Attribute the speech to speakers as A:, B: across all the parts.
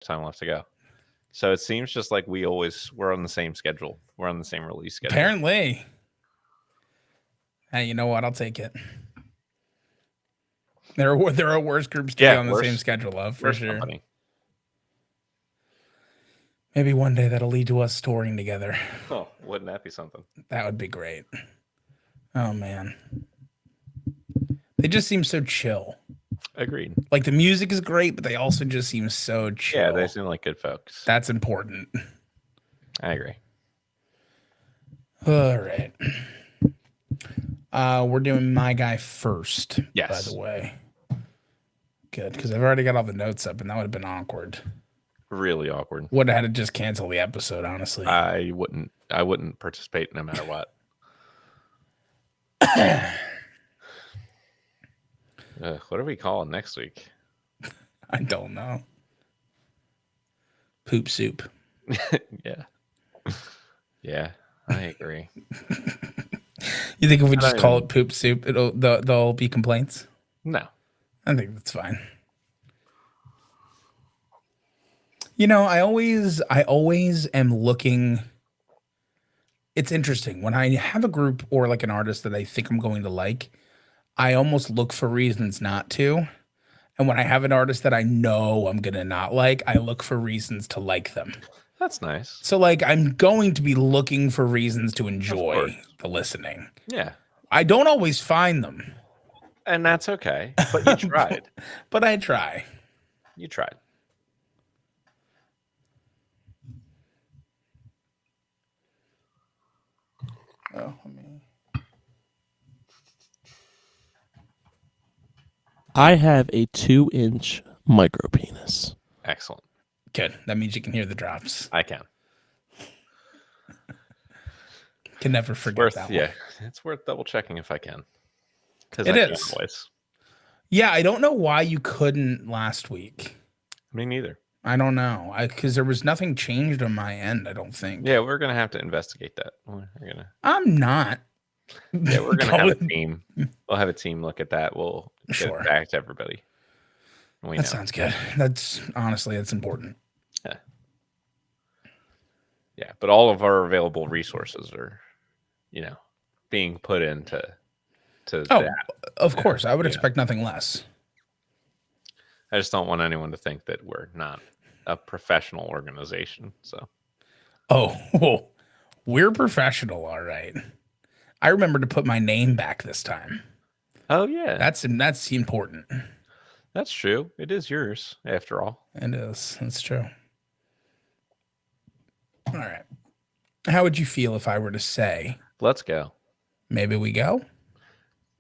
A: time left to go. So it seems just like we're on the same schedule. We're on the same release schedule.
B: Apparently. Hey, you know what? I'll take it. There are worse groups to be on the same schedule of, for sure. Company. Maybe one day that'll lead to us touring together.
A: Oh, wouldn't that be something?
B: That would be great. Oh, man. They just seem so chill.
A: Agreed.
B: Like, the music is great, but they also just seem so chill.
A: Yeah, they seem like good folks.
B: That's important.
A: I agree.
B: All right. We're doing my guy first,
A: yes.
B: By the way. Good, because I've already got all the notes up, and that would have been awkward.
A: Really awkward.
B: Would have had to just cancel the episode, honestly.
A: I wouldn't participate no matter what. What are we calling next week?
B: I don't know. Poop soup.
A: Yeah. Yeah, I agree.
B: You think if we just call it poop soup, there'll be complaints?
A: No.
B: I think that's fine. You know, I always am looking. It's interesting when I have a group or like an artist that I think I'm going to like, I almost look for reasons not to. And when I have an artist that I know I'm going to not like, I look for reasons to like them.
A: That's nice.
B: So like I'm going to be looking for reasons to enjoy the listening.
A: Yeah.
B: I don't always find them.
A: And that's okay. But you tried.
B: But I try.
A: You tried.
B: Oh,
C: I have a 2-inch micro penis.
A: Excellent.
B: Good. That means you can hear the drops.
A: I can.
B: Can never forget that one.
A: Yeah, it's worth double checking if I can.
B: It is. Yeah, I don't know why you couldn't last week.
A: Me neither.
B: I don't know. Because there was nothing changed on my end, I don't think.
A: Yeah, we're going to have to investigate that.
B: I'm not.
A: Yeah, we're going to have a team. We'll have a team look at that. We'll get it back to everybody.
B: That sounds good. That's important.
A: Yeah. Yeah, but all of our available resources are, being put into that.
B: Of course. I would expect nothing less.
A: I just don't want anyone to think that we're not a professional organization. So,
B: we're professional, all right. I remember to put my name back this time.
A: Oh yeah,
B: that's important.
A: That's true. It is yours, after all.
B: It is. That's true. All right. How would you feel if I were to say,
A: "Let's go"?
B: Maybe we go.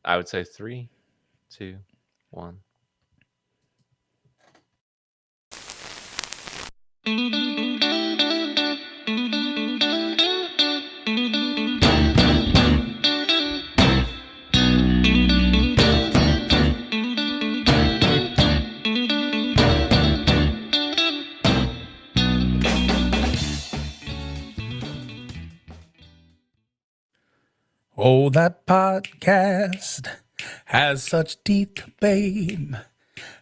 A: I would say 3, 2, 1.
B: Oh, that podcast has such deep, babe,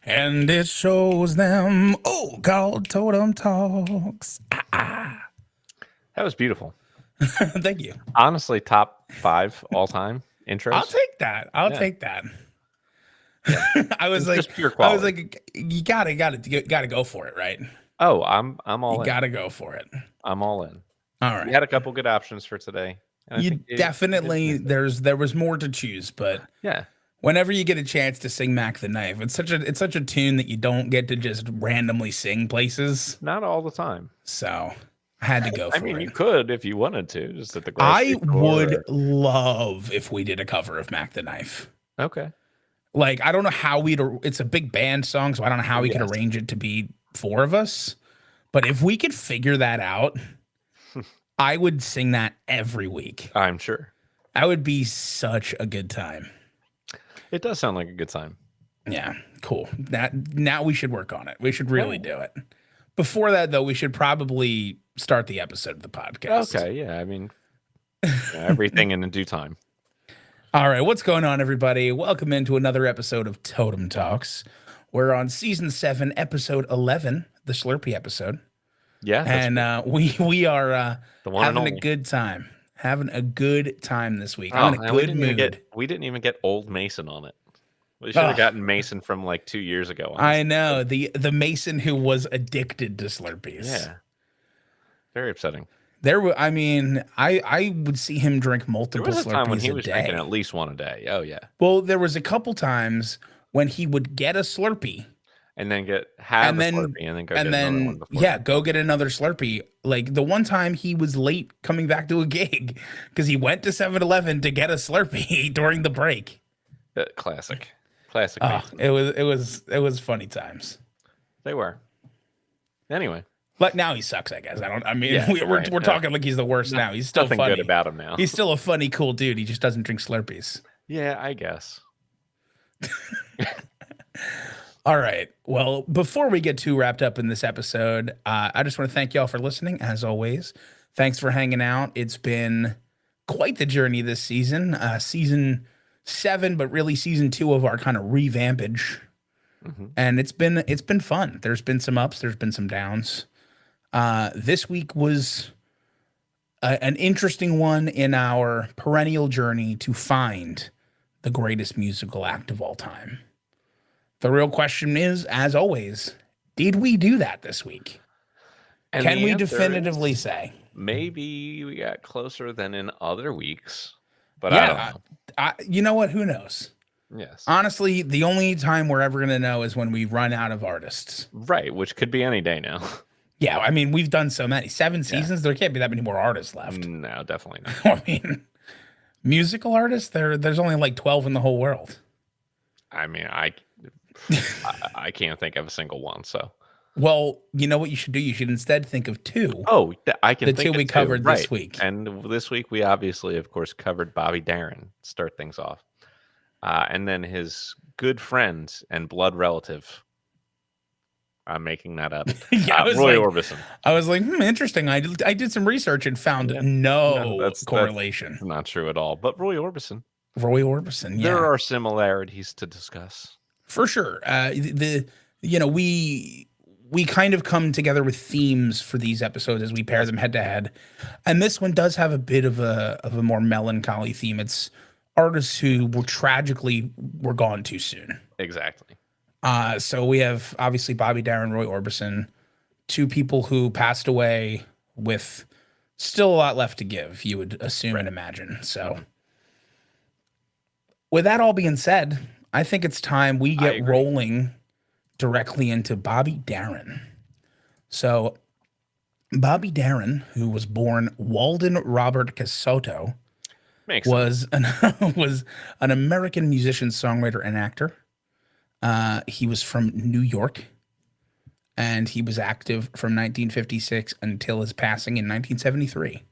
B: and it shows them, called TotemTalks.
A: That was beautiful.
B: Thank you.
A: Honestly, top 5 all-time intros.
B: I'll take that. I'll take that. Yeah. I was like, you gotta go for it, right?
A: Oh, I'm all in.
B: You gotta go for it.
A: I'm all in.
B: All right.
A: We had a couple good options for today.
B: You definitely there was more to choose, but
A: yeah.
B: Whenever you get a chance to sing Mac the Knife, it's such a tune that you don't get to just randomly sing places.
A: Not all the time.
B: So I had to go for it.
A: I mean, you could if you wanted to, just at the
B: grocery store. I would love if we did a cover of Mac the Knife.
A: Okay.
B: Like, I don't know how it's a big band song, so I don't know how we could arrange it to be 4 of us. But if we could figure that out, I would sing that every week.
A: I'm sure.
B: That would be such a good time.
A: It does sound like a good time.
B: Yeah, cool. Now we should work on it. We should really do it. Before that, though, we should probably start the episode of the podcast.
A: Okay, yeah. I mean, everything in due time.
B: All right, what's going on, everybody? Welcome into another episode of Totem Talks, We're on season 7, episode 11, the Slurpee episode.
A: Yeah,
B: And we are
A: the one and
B: having a
A: only.
B: good time. Having a good time this week.
A: Oh,
B: I'm in a
A: and
B: good mood.
A: we didn't even get old Mason on it. We should have
B: Ugh.
A: gotten Mason from like 2 years ago. On
B: I
A: this
B: know,
A: episode.
B: the Mason who was addicted to Slurpees.
A: Yeah, very upsetting.
B: I mean, I would see him drink
A: There
B: multiple
A: was a time when
B: Slurpees
A: he
B: a
A: was
B: day.
A: drinking at least one a day. Oh yeah,
B: Well, there was a couple times when he would get a Slurpee
A: and then have
B: and
A: a
B: then
A: Slurpee and then go
B: and
A: get another one
B: then
A: before.
B: yeah, go get another Slurpee. Like the one time he was late coming back to a gig because he went to 7-Eleven to get a Slurpee during the break.
A: Classic Mason.
B: It was funny times.
A: They were. Anyway,
B: But now he sucks, I guess. I mean,
A: Yeah,
B: we're
A: right,
B: we're
A: yeah.
B: talking like he's the worst now. He's still
A: nothing
B: funny.
A: good about him now.
B: He's still a funny, cool dude. He just doesn't drink Slurpees.
A: Yeah, I guess.
B: All right. Well, before we get too wrapped up in this episode, I just want to thank y'all for listening, as always. Thanks for hanging out. It's been quite the journey this season. Season 7, but really season 2 of our kind of revampage.
A: Mm-hmm.
B: And it's been fun. There's been some ups, there's been some downs. This week was an interesting one in our perennial journey to find the greatest musical act of all time. The real question is, as always, did we do that this week?
A: And
B: Can
A: the
B: we
A: answer
B: definitively
A: is
B: say?
A: maybe we got closer than in other weeks, but I don't know.
B: You know what? Who knows?
A: Yes,
B: Honestly, the only time we're ever going to know is when we run out of artists.
A: right, which could be any day now.
B: Yeah, I mean, we've done so many. 7 seasons, there can't be that many more artists left.
A: No, definitely not.
B: I mean, musical artists, there's only like 12 in the whole world.
A: I mean, I can't think of a single one. So,
B: Well, you know what you should do? You should instead think of 2.
A: I can
B: The
A: think
B: 2 we
A: of
B: covered
A: right.
B: this week.
A: And this week we obviously, of course, covered Bobby Darin to start things off, and then his good friend and blood relative. I'm making that up.
B: Yeah,
A: Roy Orbison.
B: I was like, interesting. I did some research and found
A: that's
B: correlation.
A: Not true at all. But Roy Orbison.
B: Roy Orbison. Yeah,
A: There are similarities to discuss.
B: for sure. We kind of come together with themes for these episodes as we pair them head to head, and this one does have a bit of a more melancholy theme. It's artists who were gone too soon.
A: Exactly.
B: So we have obviously Bobby Darin, Roy Orbison, 2 people who passed away with still a lot left to give, you would assume and imagine. So with that all being said, I think it's time we get rolling directly into Bobby Darin. So Bobby Darin, who was born Walden Robert Casoto, was an American musician, songwriter, and actor. He was from New York, and he was active from 1956 until his passing in 1973.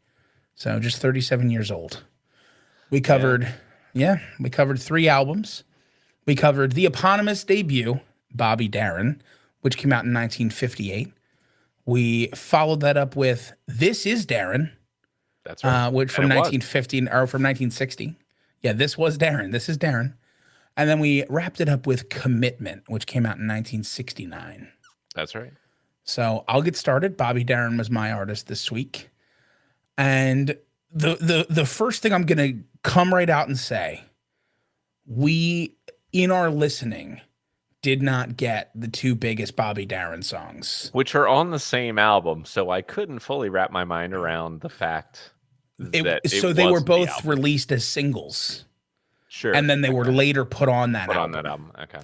B: So just 37 years old. We covered 3 albums. We covered the eponymous debut, Bobby Darin, which came out in 1958. We followed that up with This Is Darin.
A: That's right.
B: Which from 1915 or from 1960. Yeah, This Was Darin. This Is Darin. And then we wrapped it up with Commitment, which came out in 1969.
A: That's right.
B: So I'll get started. Bobby Darin was my artist this week. And the first thing I'm going to come right out and say, we, in our listening, did not get the 2 biggest Bobby Darin songs.
A: Which are on the same album, so I couldn't fully wrap my mind around the fact that
B: they were both released as singles.
A: Sure.
B: And then they were later put on that
A: album. Okay.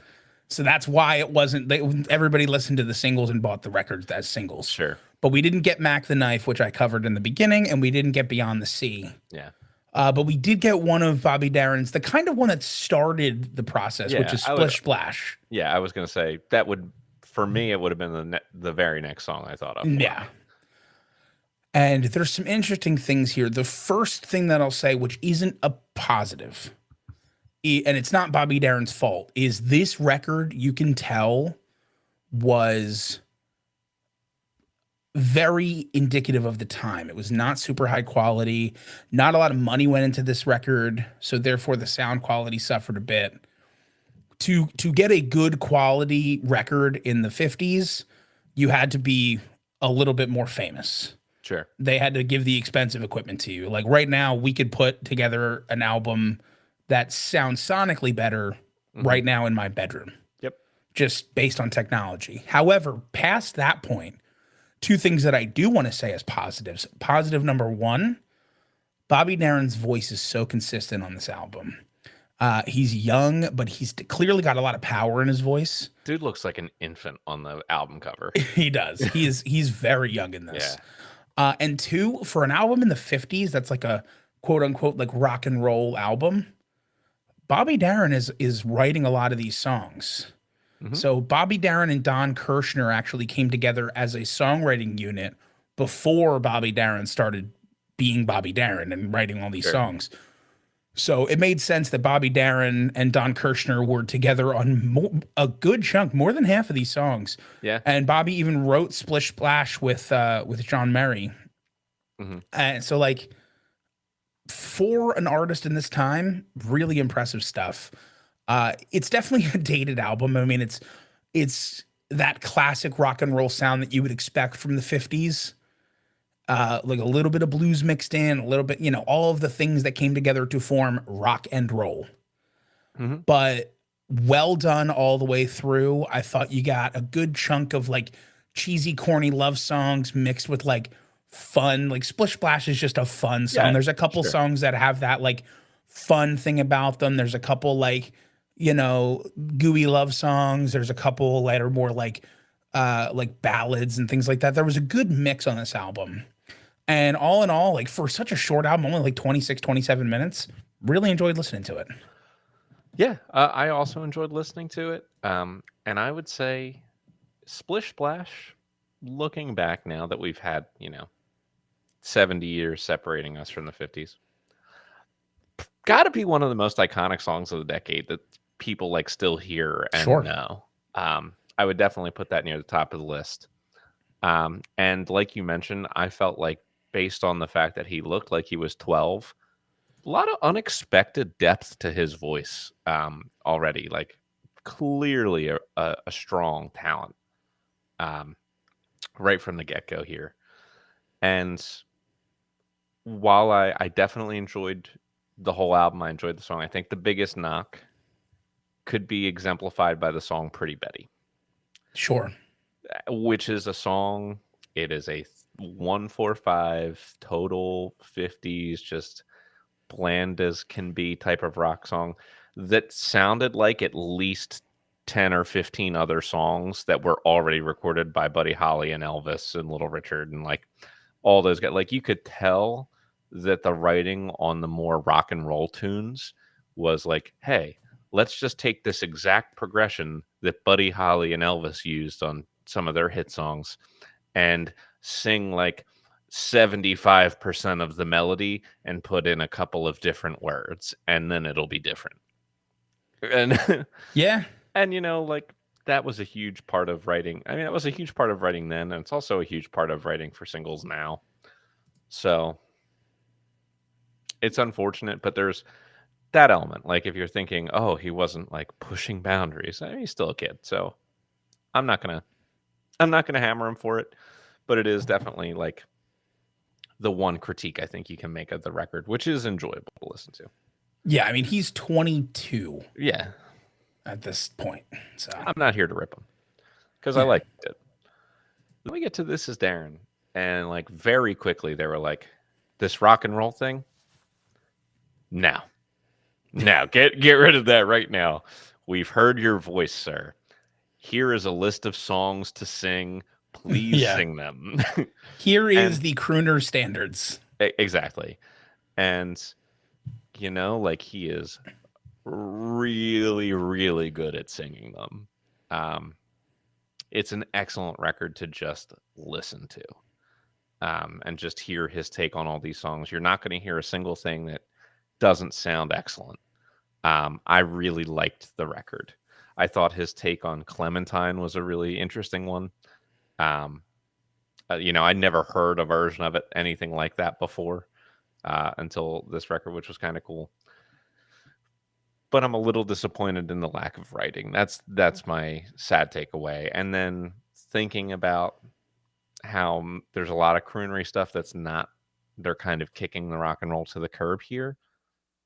B: So that's why it wasn't. Everybody listened to the singles and bought the records as singles.
A: Sure.
B: But we didn't get Mac the Knife, which I covered in the beginning, and we didn't get Beyond the Sea.
A: Yeah.
B: But we did get one of Bobby Darin's, the kind of one that started the process, which is Splish Splash.
A: Yeah, I was going to say that would, for me, it would have been the very next song I thought of.
B: Yeah. And there's some interesting things here. The first thing that I'll say, which isn't a positive, and it's not Bobby Darin's fault, is this record, you can tell, was very indicative of the time. It was not super high quality. Not a lot of money went into this record, so therefore the sound quality suffered a bit. to get a good quality record in the 50s, you had to be a little bit more famous.
A: Sure.
B: They had to give the expensive equipment to you. Like right now, we could put together an album that sounds sonically better right now in my bedroom,
A: Yep.
B: just based on technology. However, past that point, two things that I do want to say as positives. Positive number one, Bobby Darin's voice is so consistent on this album. He's young, but he's clearly got a lot of power in his voice.
A: Dude looks like an infant on the album cover.
B: He does. He's very young in this.
A: Yeah.
B: And two, for an album in the 50s, that's like a quote unquote like rock and roll album. Bobby Darin is writing a lot of these songs. So Bobby Darin and Don Kirshner actually came together as a songwriting unit before Bobby Darin started being Bobby Darin and writing all these songs. So it made sense that Bobby Darin and Don Kirshner were together on a good chunk, more than half of these songs.
A: Yeah.
B: And Bobby even wrote Splish Splash with John Merry. And so like for an artist in this time, really impressive stuff. It's definitely a dated album. I mean, it's that classic rock and roll sound that you would expect from the 50s. Like a little bit of blues mixed in, a little bit, all of the things that came together to form rock and roll. But well done all the way through. I thought you got a good chunk of like cheesy, corny love songs mixed with like fun, like Splish Splash is just a fun song.
A: Yeah,
B: There's a couple songs that have that like fun thing about them. There's a couple like, gooey love songs. There's a couple that are more like ballads and things like that. There was a good mix on this album. And all in all, like for such a short album, only like 26, 27 minutes, really enjoyed listening to it.
A: Yeah. I also enjoyed listening to it. And I would say Splish Splash, looking back now that we've had, 70 years separating us from the 50s, got to be one of the most iconic songs of the decade that people like still hear and know. I would definitely put that near the top of the list. And like you mentioned, I felt like based on the fact that he looked like he was 12, a lot of unexpected depth to his voice already, like clearly a strong talent right from the get-go here. And while I definitely enjoyed the whole album, I enjoyed the song, I think the biggest knock could be exemplified by the song Pretty Betty.
B: Sure.
A: Which is a song, it is a 145 total 50s, just bland as can be type of rock song that sounded like at least 10 or 15 other songs that were already recorded by Buddy Holly and Elvis and Little Richard and like all those guys. Like you could tell that the writing on the more rock and roll tunes was like, hey, let's just take this exact progression that Buddy Holly and Elvis used on some of their hit songs and sing like 75% of the melody and put in a couple of different words, and then it'll be different. And
B: yeah.
A: And like that was a huge part of writing. I mean, it was a huge part of writing then, and it's also a huge part of writing for singles now. So it's unfortunate, but there's that element. Like if you're thinking, oh, he wasn't like pushing boundaries. I mean, he's still a kid, so I'm not gonna hammer him for it. But it is definitely like the one critique I think you can make of the record, which is enjoyable to listen to.
B: Yeah, I mean, he's 22.
A: Yeah.
B: At this point. So
A: I'm not here to rip him because I liked it. Then we get to This Is Darren, and like very quickly they were like, this rock and roll thing? Now, get rid of that right now. We've heard your voice, sir. Here is a list of songs to sing. Please sing them.
B: Here is the crooner standards.
A: Exactly. And, like he is really, really good at singing them. It's an excellent record to just listen to and just hear his take on all these songs. You're not going to hear a single thing that doesn't sound excellent. I really liked the record. I thought his take on Clementine was a really interesting one. I never heard a version of it, anything like that before until this record, which was kind of cool. but I'm a little disappointed in the lack of writing. That's my sad takeaway. And then thinking about how there's a lot of croonery stuff that's not, they're kind of kicking the rock and roll to the curb here.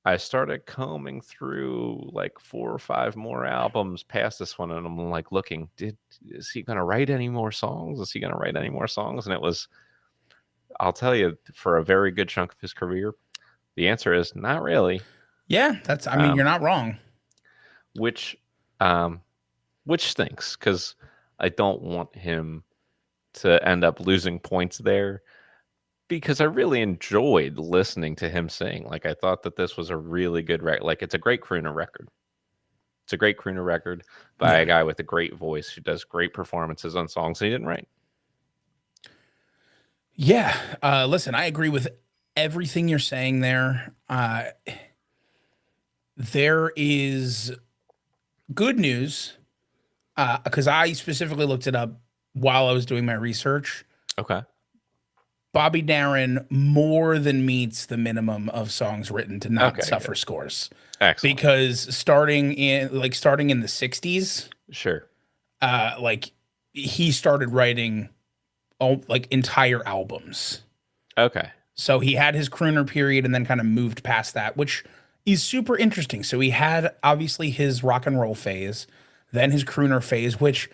A: I started combing through like 4 or 5 more albums past this one, and I'm like looking, is he gonna write any more songs? Is he gonna write any more songs? And it was, I'll tell you, for a very good chunk of his career, the answer is not really.
B: Yeah, I mean,
A: Um,
B: you're not wrong.
A: which um, which stinks because I don't want him to end up losing points there, because I really enjoyed listening to him sing. Like, I thought that this was a really good record. Like, it's a great crooner record. It's a great crooner record by a
B: Yeah.
A: guy with a great voice who does great performances on songs he didn't write.
B: Yeah. Listen, I agree with everything you're saying there. There is good news because I specifically looked it up while I was doing my research.
A: Okay.
B: Bobby Darin more than meets the minimum of songs written to not
A: Okay,
B: suffer
A: good.
B: scores.
A: Excellent.
B: Because starting in the 60s,
A: Sure.
B: like he started writing like entire albums.
A: Okay.
B: So he had his crooner period and then kind of moved past that, which is super interesting. So he had obviously his rock and roll phase, then his crooner phase, which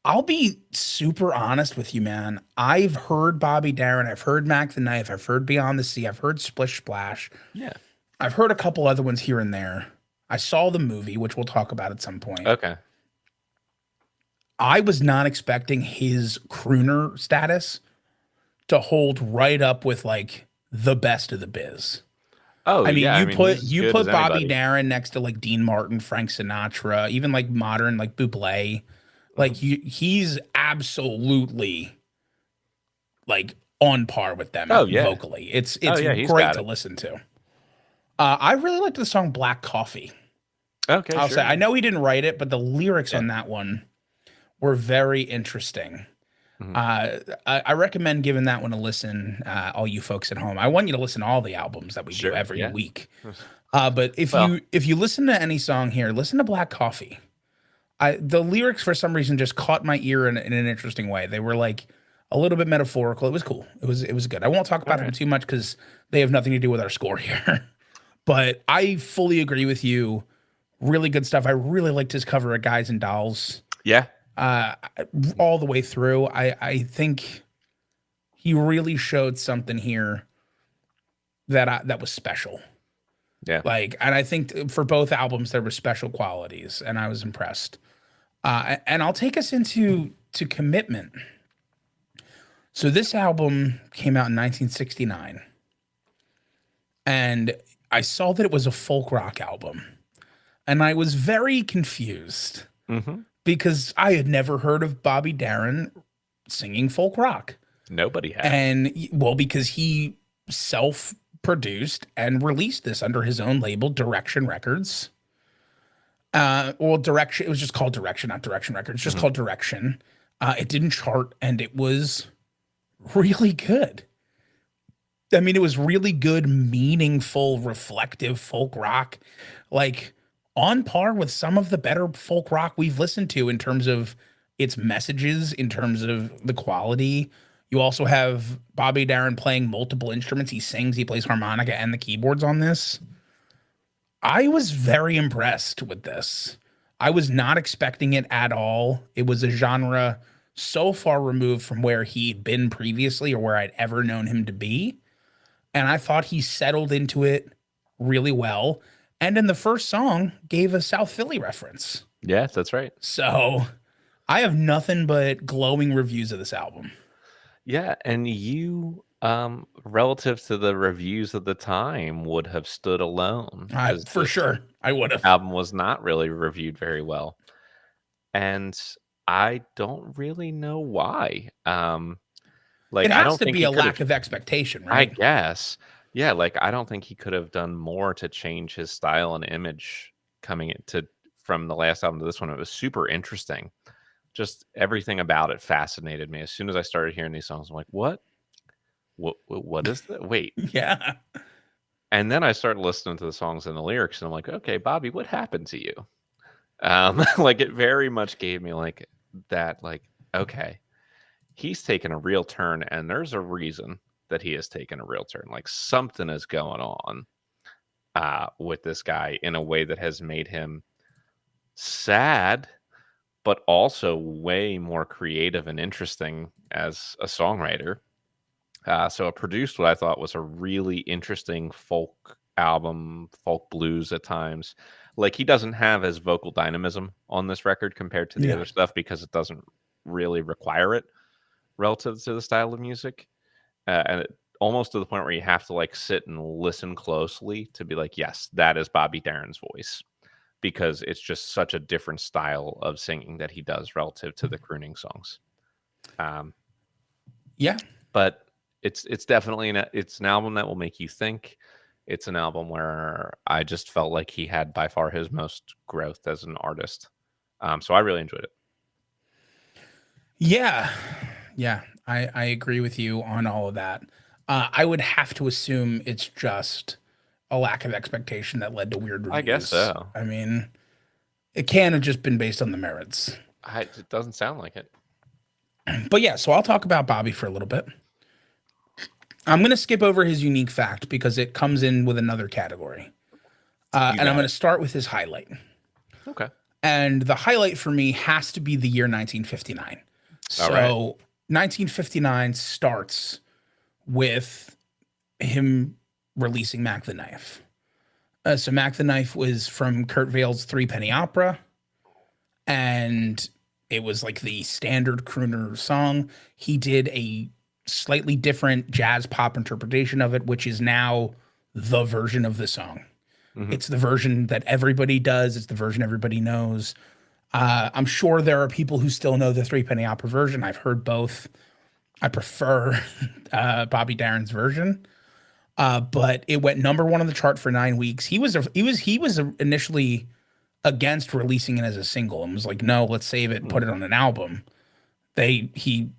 B: I'll be super honest with you, man. I've heard Bobby Darin, I've heard Mac the Knife, I've heard Beyond the Sea, I've heard Splish Splash,
A: Yeah.
B: I've heard a couple other ones here and there. I saw the movie, which we'll talk about at some point.
A: Okay.
B: I was not expecting his crooner status to hold right up with like the best of the biz.
A: Oh,
B: I mean,
A: yeah. I mean, he's as
B: you
A: good as
B: put Bobby
A: anybody.
B: Darin next to like Dean Martin, Frank Sinatra, even like modern like Bublé. Like
A: Mhm.
B: he's absolutely like on par with them
A: Oh, yeah.
B: vocally.
A: Oh,
B: It's
A: yeah. He's
B: great
A: got
B: to
A: it.
B: listen to. I really liked the song Black Coffee.
A: Okay.
B: I'll say
A: Sure.
B: I know he didn't write it, but the lyrics
A: Yeah.
B: on that one were very interesting.
A: Mhm.
B: I recommend giving that one a listen, all you folks at home. I want you to listen to all the albums that we do
A: Sure.
B: every
A: Yeah.
B: week. But
A: Well,
B: if you listen to any song here, listen to Black Coffee. The lyrics for some reason just caught my ear in an interesting way. They were like a little bit metaphorical. It was cool. It was good. I won't talk
A: all
B: about them
A: right.
B: too much because they have nothing to do with our score here. But I fully agree with you. Really good stuff. I really liked his cover of Guys and Dolls
A: Yeah.
B: uh, all the way through. I think he really showed something here that was special.
A: Yeah.
B: Like, and I think for both albums there were special qualities, and I was impressed. And I'll take us into Commitment. So this album came out in 1969, and I saw that it was a folk rock album, and I was very confused
A: Mm-hmm.
B: because I had never heard of Bobby Darin singing folk rock.
A: Nobody had.
B: And well, because he self produced and released this under his own label, Direction Records. Well, Direction, it was just called Direction, not Direction Records, just
A: Mhm.
B: called Direction. It didn't chart and it was really good. I mean, it was really good, meaningful, reflective folk rock, like on par with some of the better folk rock we've listened to in terms of its messages, in terms of the quality. You also have Bobby Darin playing multiple instruments. He sings, he plays harmonica and the keyboards on this. I was very impressed with this. I was not expecting it at all. It was a genre so far removed from where he'd been previously or where I'd ever known him to be. And I thought he settled into it really well. And in the first song, gave a South Philly reference.
A: Yeah, that's right.
B: So I have nothing but glowing reviews of this album.
A: Yeah, and you, relative to the reviews of the time, would have stood alone because
B: For
A: this
B: sure, I would have.
A: album was not really reviewed very well, and I don't really know why.
B: It
A: Like, I
B: has
A: don't
B: to
A: think
B: be
A: he
B: a
A: could have.
B: lack of expectation,
A: I
B: right?
A: guess, yeah. Like, I don't think he could have done more to change his style and image coming into from the last album to this one. It was super interesting. Just everything about it fascinated me. As soon as I started hearing these songs, I'm like, what? What is that? Wait.
B: Yeah.
A: And then I started listening to the songs and the lyrics, and I'm like, okay, Bobby, what happened to you? Like it very much gave me like that, like, okay, he's taken a real turn, and there's a reason that he has taken a real turn. Like something is going on with this guy in a way that has made him sad, but also way more creative and interesting as a songwriter. So it produced what I thought was a really interesting folk album, folk blues at times. Like he doesn't have as vocal dynamism on this record compared to the
B: Yeah.
A: other stuff because it doesn't really require it relative to the style of music. And almost to the point where you have to like sit and listen closely to be like, yes, that is Bobby Darin's voice, because it's just such a different style of singing that he does relative to the crooning songs. Um,
B: Yeah.
A: but it's definitely it's an album that will make you think. It's an album where I just felt like he had by far his most growth as an artist. So I really enjoyed it.
B: Yeah. Yeah. I agree with you on all of that. I would have to assume it's just a lack of expectation that led to weird
A: I guess
B: reviews.
A: so.
B: I mean, it can have just been based on the merits.
A: It doesn't sound like it.
B: But yeah, so I'll talk about Bobby for a little bit. I'm going to skip over his unique fact because it comes in with another category. And I'm going to start with his highlight.
A: Okay.
B: And the highlight for me has to be the year 1959. So
A: right.
B: 1959 starts with him releasing Mac the Knife. So Mac the Knife was from Kurt Weill's Three Penny Opera. And it was like the standard crooner song. He did a slightly different jazz pop interpretation of it, which is now the version of the song.
A: Mhm.
B: It's the version that everybody does. It's the version everybody knows. I'm sure there are people who still know the Three Penny Opera version. I've heard both. I prefer Bobby Darin's version, but it went number one on the chart for 9 weeks. He was initially against releasing it as a single and was like, "No, let's save it and put it on an album." He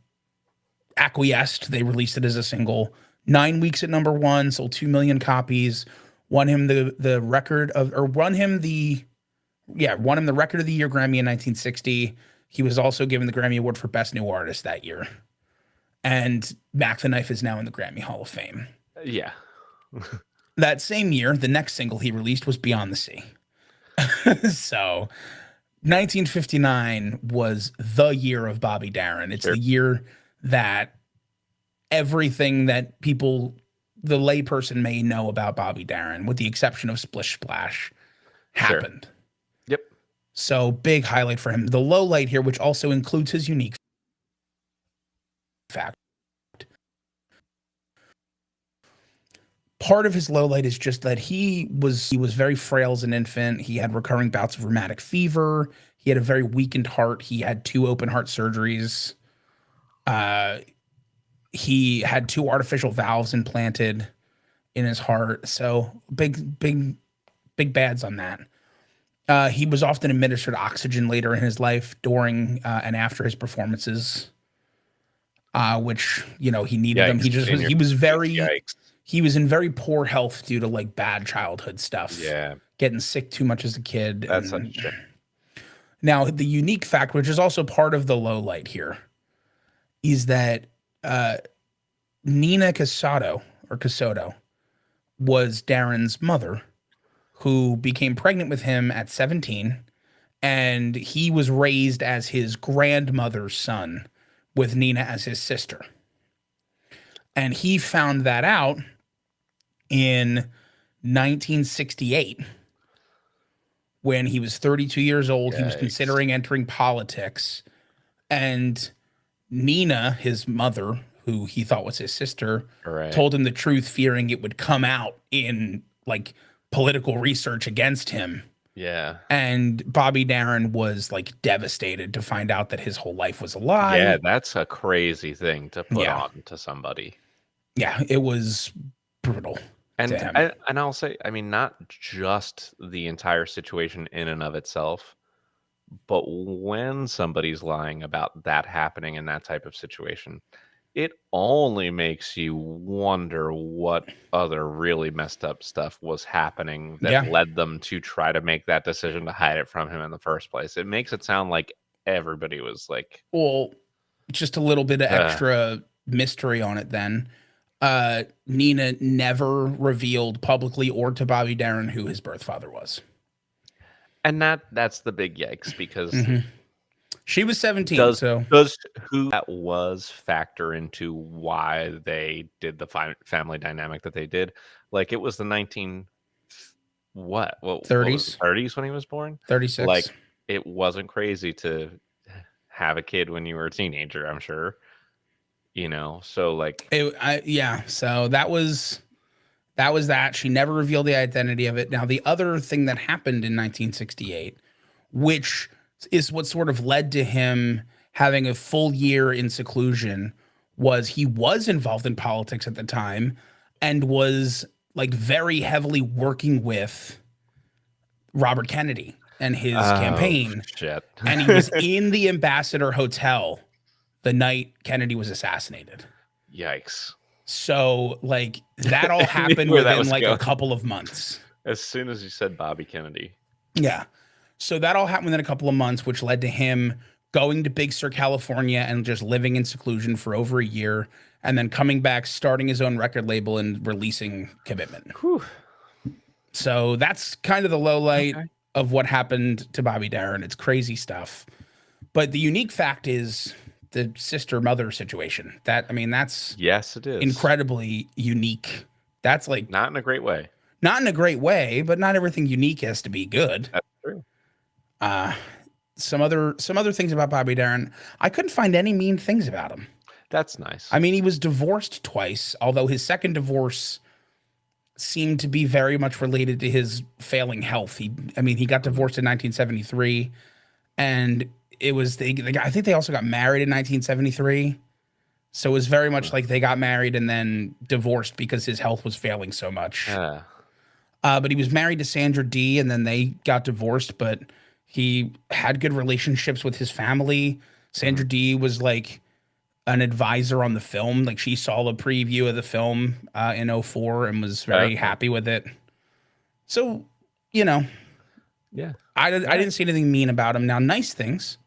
B: acquiesced. They released it as a single. 9 weeks at number one, sold 2 million copies. Won him the record of, or won him the record of the year Grammy in 1960. He was also given the Grammy Award for Best New Artist that year. And Mac the Knife is now in the Grammy Hall of Fame.
A: Yeah.
B: That same year, the next single he released was Beyond the Sea. So 1959 was the year of Bobby Darin. It's the year that everything that people, the layperson, may know about Bobby Darin, with the exception of Splish Splash, happened.
A: Sure. Yep.
B: So big highlight for him. The low light here, which also includes his unique fact. Part of his low light is just that he was very frail as an infant. He had recurring bouts of rheumatic fever. He had a very weakened heart. He had 2 open heart surgeries. He had 2 artificial valves implanted in his heart. So big bads on that. He was often administered oxygen later in his life during and after his performances, which, you know, he needed them. He was in very poor health due to like bad childhood stuff.
A: Yeah.
B: Getting sick too much as a kid.
A: That's such a shame.
B: Now, the unique fact, which is also part of the low light here, is that Nina Casado was Darin's mother, who became pregnant with him at 17, and he was raised as his grandmother's son with Nina as his sister. And he found that out in 1968 when he was 32 years old. Yikes. He was considering entering politics, and Nina, his mother, who he thought was his sister, told him the truth, fearing it would come out in like political research against him.
A: Yeah.
B: And Bobby Darin was like devastated to find out that his whole life was a lie.
A: Yeah, that's a crazy thing to put on to somebody.
B: Yeah, it was brutal.
A: And I'll say, I mean, not just the entire situation in and of itself, but when somebody's lying about that happening in that type of situation, it only makes you wonder what other really messed up stuff was happening that
B: Yeah.
A: led them to try to make that decision to hide it from him in the first place. It makes it sound like everybody was like,
B: Well, just a little bit of
A: uh,
B: extra mystery on it then. Nina never revealed publicly or to Bobby Darin who his birth father was.
A: and that's the big yikes because
B: Hmm. She was 17,
A: does
B: so
A: does who that was factor into why they did the family dynamic that they did? Like it was the 19 what was it,
B: 30s,
A: 30s when he was born?
B: 36.
A: Like it wasn't crazy to have a kid when you were a teenager, I'm sure. So like
B: Yeah, so that was that. She never revealed the identity of it. Now, the other thing that happened in 1968, which is what sort of led to him having a full year in seclusion, was he was involved in politics at the time and was like very heavily working with Robert Kennedy and his
A: oh
B: campaign.
A: shit.
B: And he was in the Ambassador Hotel the night Kennedy was assassinated.
A: Yikes.
B: So, like, that all
A: I knew
B: happened
A: where that
B: within
A: was
B: like a
A: going.
B: couple of months.
A: As soon as you said Bobby Kennedy.
B: Yeah. So that all happened within a couple of months, which led to him going to Big Sur, California, and just living in seclusion for over a year, and then coming back, starting his own record label, and releasing Commitment.
A: Whew.
B: So that's kind of the low light
A: Okay.
B: of what happened to Bobby Darin. It's crazy stuff. But the unique fact is the sister mother situation. That's
A: Yes, it is.
B: incredibly unique. That's like
A: Not in a great way.
B: not in a great way, but not everything unique has to be good.
A: That's true.
B: Some other things about Bobby Darin, I couldn't find any mean things about him.
A: That's nice.
B: I mean, he was divorced twice, although his second divorce seemed to be very much related to his failing health. He got divorced in 1973, and it was I think they also got married in 1973. So it was very much like they got married and then divorced because his health was failing so much. But he was married to Sandra Dee, and then they got divorced. But he had good relationships with his family. Sandra Dee was like an advisor on the film. Like she saw the preview of the film in '04 and was very happy with it. So,
A: yeah.
B: I didn't see anything mean about him. Now, nice things.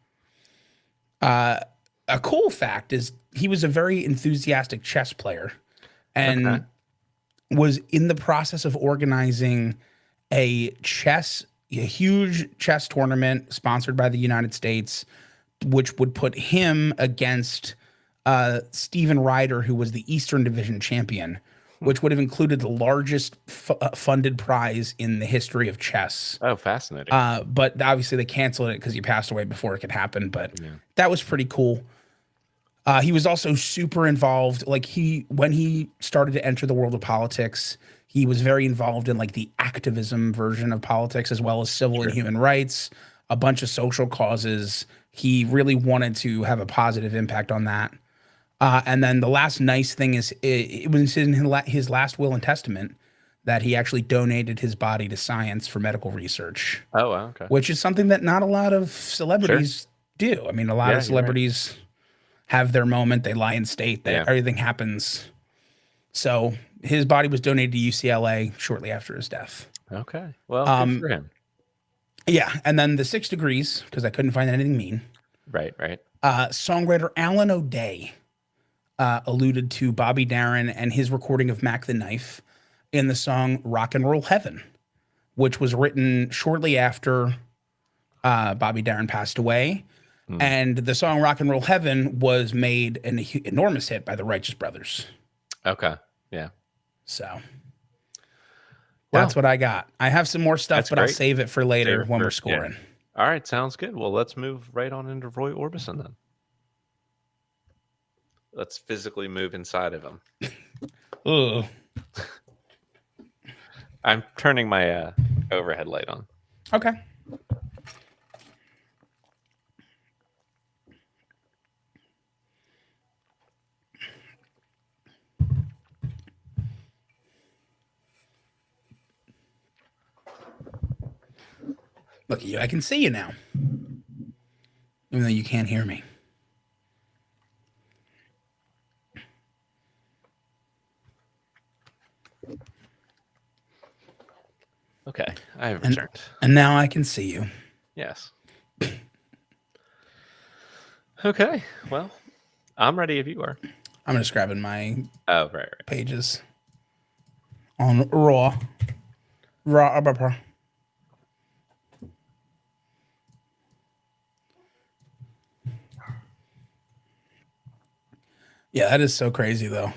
B: A cool fact is he was a very enthusiastic chess player and
A: Okay.
B: was in the process of organizing a huge chess tournament sponsored by the United States, which would put him against Steven Ryder, who was the Eastern Division champion, which would have included the largest funded prize in the history of chess.
A: Oh, fascinating.
B: But obviously they canceled it because he passed away before it could happen. But
A: Yeah.
B: that was pretty cool. He was also super involved. Like when he started to enter the world of politics, he was very involved in like the activism version of politics, as well as civil and human rights, a bunch of social causes. He really wanted to have a positive impact on that. And then the last nice thing is it was in his last will and testament that he actually donated his body to science for medical research,
A: Oh, wow, okay.
B: which is something that not a lot of celebrities do. I mean, a lot
A: Yeah,
B: of
A: you're right.
B: celebrities have their moment, they lie in state, that
A: Yeah.
B: everything happens. So his body was donated to UCLA shortly after his death.
A: Okay. Well, good for him.
B: Yeah, and then the 6 Degrees, because I couldn't find anything mean.
A: Right, right.
B: Songwriter Alan O'Day alluded to Bobby Darin and his recording of Mac the Knife in the song Rock and Roll Heaven, which was written shortly after Bobby Darin passed away. And the song Rock and Roll Heaven was made an enormous hit by the Righteous Brothers.
A: Okay. Yeah.
B: So that's what I got. I have some more stuff,
A: That's
B: but I'll
A: great.
B: save it for later
A: Save it
B: when
A: for-
B: we're scoring.
A: All right, sounds good. Well, let's move right on into Roy Orbison then. Let's physically move inside of him.
B: Ugh.
A: I'm turning my overhead light on.
B: Okay. Look at you. I can see you now. Even though you can't hear me.
A: Okay, I have
B: And
A: returned.
B: and now I can see you.
A: Yes. Okay. Well, I'm ready if you are.
B: I'm just grabbing my
A: Oh, right, right.
B: pages on raw. Yeah, that is so crazy though.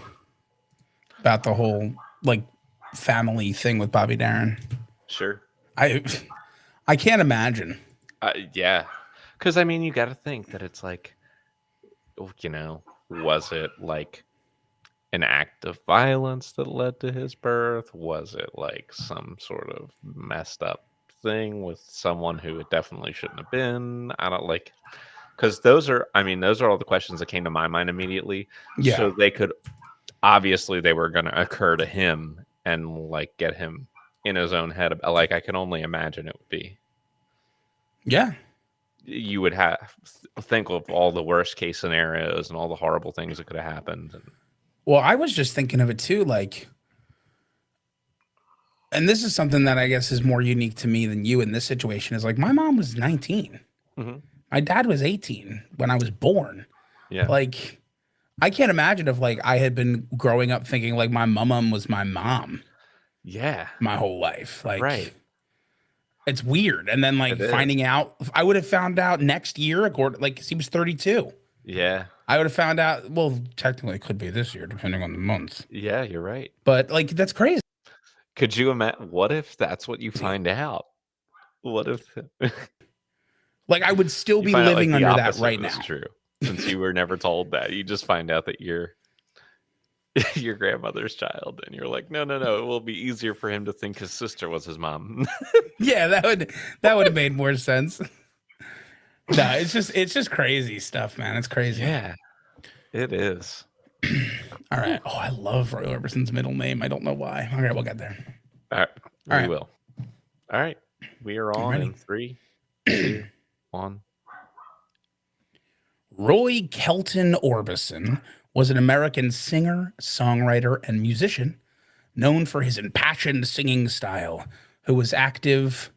B: About the whole like family thing with Bobby Darin.
A: Sure.
B: I I can't imagine.
A: Yeah. Because, I mean, you got to think that it's like, was it like an act of violence that led to his birth? Was it like some sort of messed up thing with someone who it definitely shouldn't have been? I don't like, because those are all the questions that came to my mind immediately.
B: Yeah.
A: So they could, obviously, they were going to occur to him and like get him in his own head. Like, I can only imagine it would be.
B: Yeah.
A: You would have think of all the worst case scenarios and all the horrible things that could have happened. And
B: Well, I was just thinking of it too, like, and this is something that I guess is more unique to me than you in this situation is like my mom was 19.
A: Mhm.
B: My dad was 18 when I was born.
A: Yeah,
B: Like, I can't imagine if like I had been growing up thinking like my mom was my mom
A: yeah,
B: my whole life.
A: right.
B: Like, it's weird. And then
A: It
B: like
A: is.
B: finding out, I would have found out next year, according like 'cause he was 32.
A: Yeah,
B: I would have found out. Well, technically, it could be this year, depending on the month.
A: yeah, you're right.
B: But like, that's crazy.
A: Could you imagine? What if that's what you find out? What if
B: Like, I would still
A: you
B: be
A: find out like
B: living
A: the
B: under that
A: opposite
B: right
A: was
B: now.
A: true? Since you were never told that, you just find out that you're your grandmother's child, and you're like, no, no, no. It will be easier for him to think his sister was his mom.
B: Yeah, that would have made more sense. No, it's just crazy stuff, man. It's crazy.
A: Yeah, it is.
B: All right. Oh, I love Roy Orbison's middle name. I don't know why. All right, we'll get there.
A: All right,
B: All
A: we
B: right,
A: will. All right, we are
B: I'm
A: on
B: ready.
A: in 3, 2, 1.
B: Roy Kelton Orbison was an American singer, songwriter, and musician known for his impassioned singing style, who was active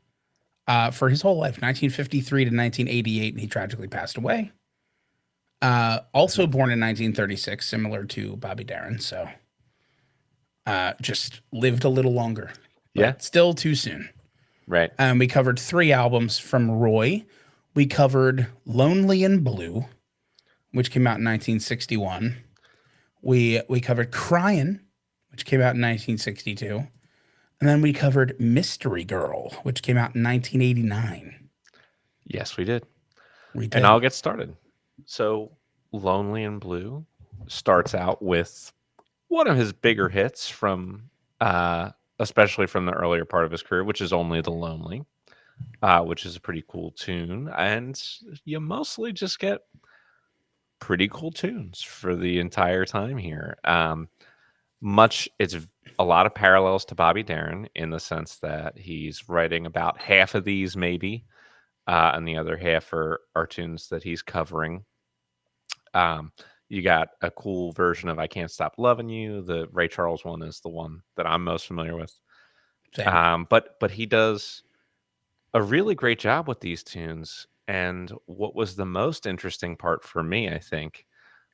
B: for his whole life, 1953 to 1988, and he tragically passed away. Also
A: Mhm.
B: born in 1936, similar to Bobby Darin, so just lived a little longer,
A: Yeah,
B: but still too soon.
A: right.
B: And we covered 3 albums from Roy. We covered Lonely and Blue, which came out in 1961. We covered Cryin', which came out in 1962. And then we covered Mystery Girl, which came out in 1989.
A: Yes, we did.
B: We
A: And
B: did.
A: I'll get started. So, Lonely and Blue starts out with one of his bigger hits from, uh, especially from the earlier part of his career, which is Only the Lonely, which is a pretty cool tune. And you mostly just get pretty cool tunes for the entire time here. It's a lot of parallels to Bobby Darin in the sense that he's writing about half of these, maybe, and the other half are tunes that he's covering. Um, you got a cool version of "I Can't Stop Loving You." The Ray Charles one is the one that I'm most familiar with.
B: Same.
A: But he does a really great job with these tunes. And what was the most interesting part for me, I think,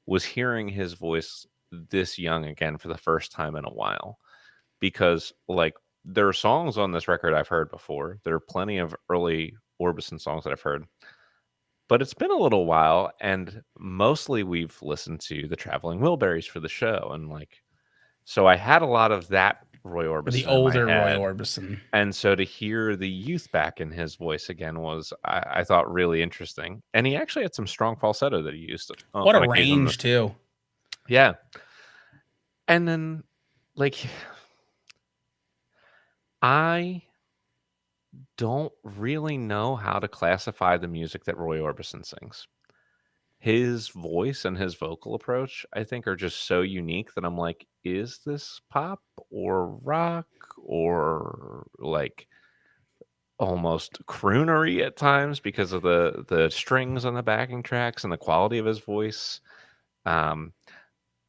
A: was hearing his voice this young again for the first time in a while. Because like there are songs on this record I've heard before. There are plenty of early Orbison songs that I've heard. But it's been a little while, and mostly we've listened to the Traveling Wilburys for the show, and like, so I had a lot of that Roy
B: Or the
A: Orbison in my
B: older Roy
A: head,
B: Orbison.
A: and so to hear the youth back in his voice again was, I thought, really interesting. And he actually had some strong falsetto that he used
B: What a
A: on occasion.
B: range, too.
A: Yeah, and then like I don't really know how to classify the music that Roy Orbison sings. His voice and his vocal approach, I think, are just so unique that I'm like, is this pop or rock or like almost croonery at times because of the strings on the backing tracks and the quality of his voice? Um,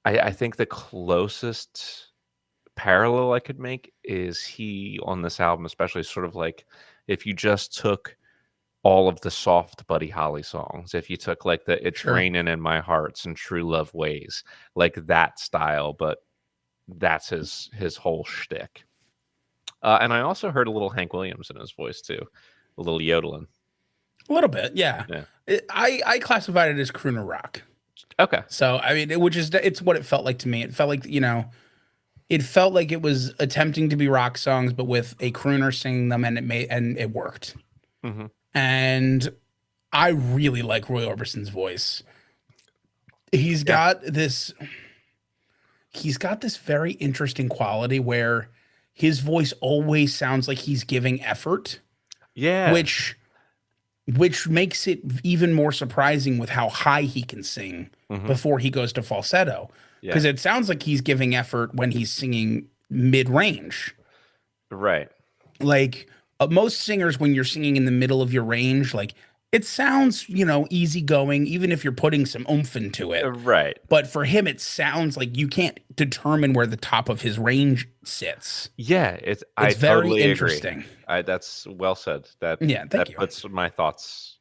A: I think the closest parallel I could make is he on this album, especially sort of like if you just took all of the soft Buddy Holly songs, if you took like the It's
B: Sure.
A: Raining in My Hearts and True Love Ways, like that style, but that's his whole shtick. And I also heard a little Hank Williams in his voice too, a little yodeling.
B: A little bit, yeah.
A: Yeah.
B: I classified it as crooner rock.
A: Okay.
B: So I mean, it's what it felt like to me. It felt like it felt like it was attempting to be rock songs, but with a crooner singing them, and it worked.
A: Hmm.
B: And I really like Roy Orbison's voice. He's
A: Yeah.
B: got this. He's got this very interesting quality where his voice always sounds like he's giving effort,
A: Yeah.
B: which makes it even more surprising with how high he can sing
A: Hmm.
B: before he goes to falsetto. Because
A: Yeah.
B: it sounds like he's giving effort when he's singing mid-range.
A: Right.
B: Like most singers, when you're singing in the middle of your range, like it sounds, easygoing, even if you're putting some oomph into it.
A: Right.
B: But for him, it sounds like you can't determine where the top of his range sits.
A: Yeah, I
B: It's very
A: totally
B: interesting.
A: agree. That's well said. That
B: Yeah, thank you.
A: puts my thoughts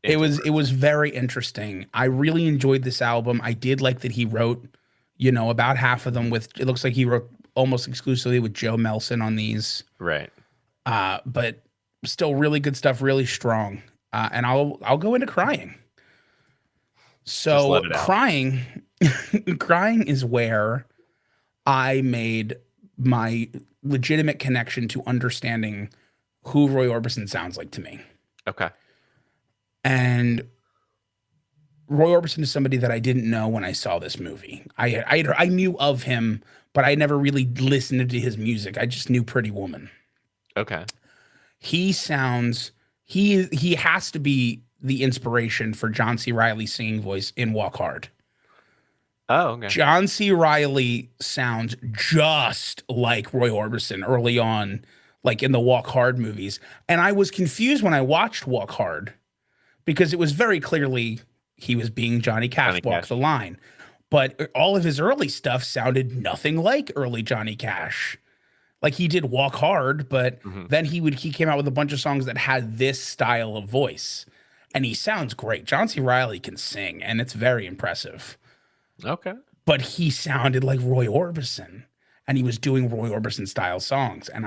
B: It
A: into
B: was very interesting. I really enjoyed this album. I did like that he wrote, about half of them with. It looks like he wrote almost exclusively with Joe Melson on these.
A: right.
B: But still really good stuff, really strong. And I'll go into crying. So
A: let it out.
B: crying is where I made my legitimate connection to understanding who Roy Orbison sounds like to me.
A: Okay.
B: And Roy Orbison is somebody that I didn't know when I saw this movie. I knew of him, but I never really listened to his music. I just knew Pretty Woman.
A: Okay.
B: He has to be the inspiration for John C. Reilly's singing voice in Walk Hard.
A: Oh, okay.
B: John C. Reilly sounds just like Roy Orbison early on, like in the Walk Hard movies. And I was confused when I watched Walk Hard because it was very clearly he was being Johnny Cash, Walk the Line. But all of his early stuff sounded nothing like early Johnny Cash. Like he did Walk Hard, but then he came out with a bunch of songs that had this style of voice. And he sounds great. John C. Reilly can sing, and it's very impressive.
A: Okay.
B: But he sounded like Roy Orbison, and he was doing Roy Orbison style songs. And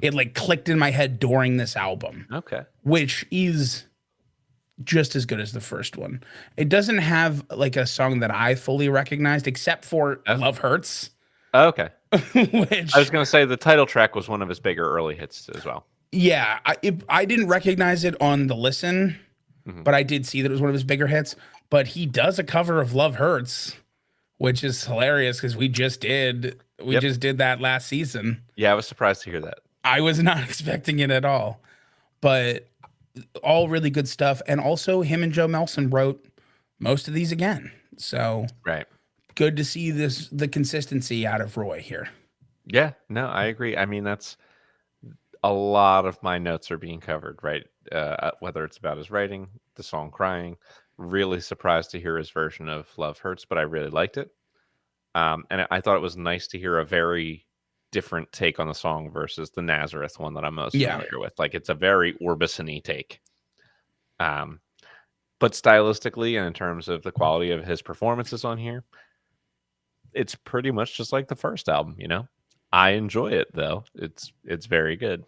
B: it like clicked in my head during this album.
A: Okay.
B: Which is just as good as the first one. It doesn't have like a song that I fully recognized, except for Love Hurts.
A: Okay.
B: Which
A: I was going to say the title track was one of his bigger early hits as well.
B: Yeah, I didn't recognize it on the listen, but I did see that it was one of his bigger hits. But he does a cover of Love Hurts, which is hilarious because we just did that last season.
A: Yeah, I was surprised to hear that.
B: I was not expecting it at all. But all really good stuff. And also him and Joe Melson wrote most of these again. So
A: Right.
B: good to see the consistency out of Roy here.
A: Yeah, no, I agree. I mean, that's a lot of my notes are being covered, right? Whether it's about his writing, the song Crying, really surprised to hear his version of Love Hurts, but I really liked it. And I thought it was nice to hear a very different take on the song versus the Nazareth one that I'm most familiar with. Like it's a very Orbison-y take. But stylistically and in terms of the quality of his performances on here, it's pretty much just like the first album, I enjoy it though. It's very good.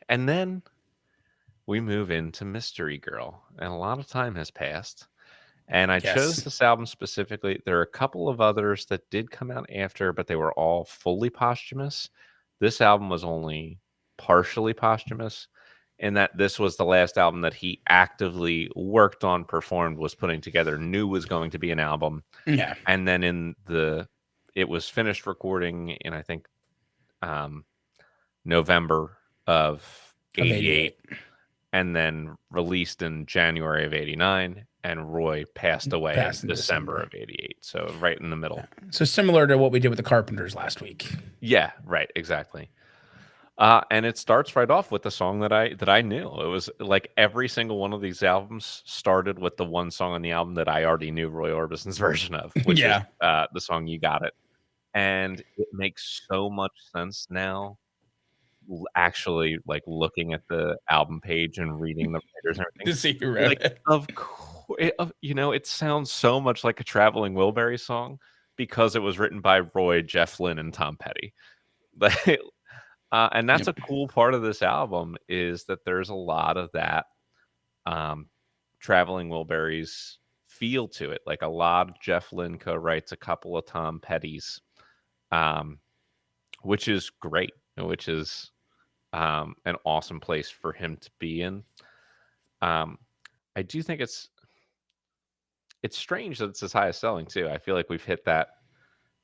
A: And then we move into Mystery Girl, and a lot of time has passed. And I chose this album specifically. There are a couple of others that did come out after, but they were all fully posthumous. This album was only partially posthumous, in that this was the last album that he actively worked on, performed, was putting together, knew was going to be an album.
B: Yeah.
A: And then it was finished recording in, I think, November of 88. And then released in January of 89, and Roy passed away in December of 88. So right in the middle.
B: Yeah. So similar to what we did with the Carpenters last week.
A: Yeah, right, exactly. And it starts right off with the song that I knew. It was like every single one of these albums started with the one song on the album that I already knew Roy Orbison's version of, which is the song You Got It. and it makes so much sense now, actually, like, looking at the album page and reading the writers and everything.
B: To see who wrote
A: Like,
B: it.
A: it sounds so much like a Traveling Wilburys song because it was written by Roy, Jeff Lynne, and Tom Petty. Like, and that's
B: Yep.
A: a cool part of this album is that there's a lot of that, um, Traveling Wilburys feel to it. Like, a lot of Jeff Lynne co-writes a couple of Tom Petty's, um, which is great, which is, an awesome place for him to be in. Um, I do think it's strange that it's his highest selling too. I feel like we've hit that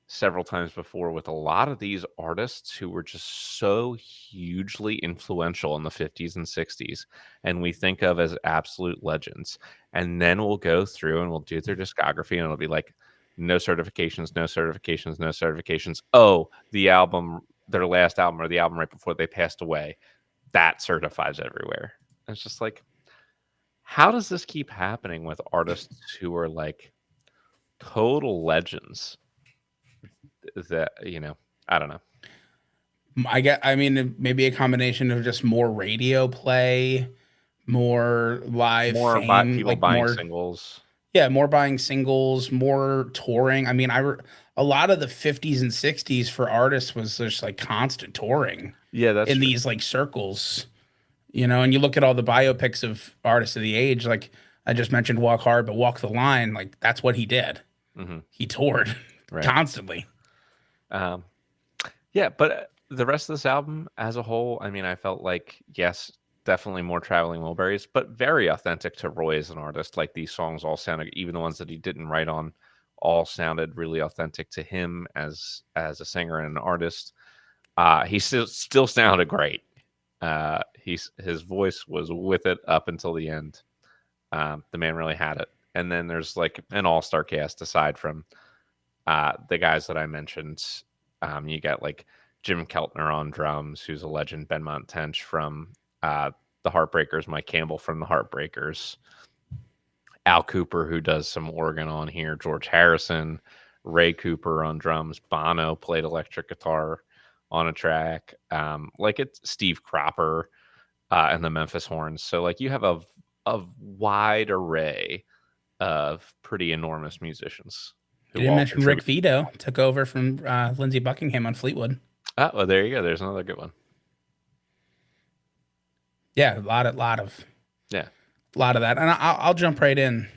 A: several times before with a lot of these artists who were just so hugely influential in the 50s and 60s and we think of as absolute legends. And then we'll go through and we'll do their discography and it'll be like no certifications, no certifications, no certifications. Oh, the album, their last album or the album right before they passed away, that certifies everywhere. And it's just like, how does this keep happening with artists who are like total legends that, I don't know.
B: I mean, maybe a combination of just more radio play, more live
A: More
B: fame,
A: people
B: like
A: buying
B: more,
A: singles.
B: yeah, more buying singles, more touring. I mean, a lot of the 50s and 60s for artists was just like constant touring
A: Yeah, that's
B: in
A: true.
B: these like circles, and you look at all the biopics of artists of the age, like I just mentioned Walk Hard, but Walk the Line, like that's what he did.
A: Hmm.
B: He toured
A: Right.
B: constantly.
A: Um, yeah, but the rest of this album as a whole, I mean, I felt like, yes, definitely more Traveling Wilburys, but very authentic to Roy as an artist. Like these songs all sounded, even the ones that he didn't write on, all sounded really authentic to him as a singer and an artist. He still sounded great. His voice was with it up until the end. The man really had it. And then there's like an all-star cast aside from the guys that I mentioned. You got like Jim Keltner on drums, who's a legend, Benmont Tench from the Heartbreakers, Mike Campbell from the Heartbreakers, Al Cooper, who does some organ on here, George Harrison, Ray Cooper on drums, Bono played electric guitar on a track, like it's Steve Cropper and the Memphis Horns. So like you have a wide array of pretty enormous musicians
B: You
A: who
B: didn't
A: all
B: mention Rick
A: contribute.
B: Vito took over from Lindsey Buckingham on Fleetwood.
A: Oh, well, there you go. There's another good one.
B: Yeah,
A: Yeah.
B: a lot of that, and I'll jump right in.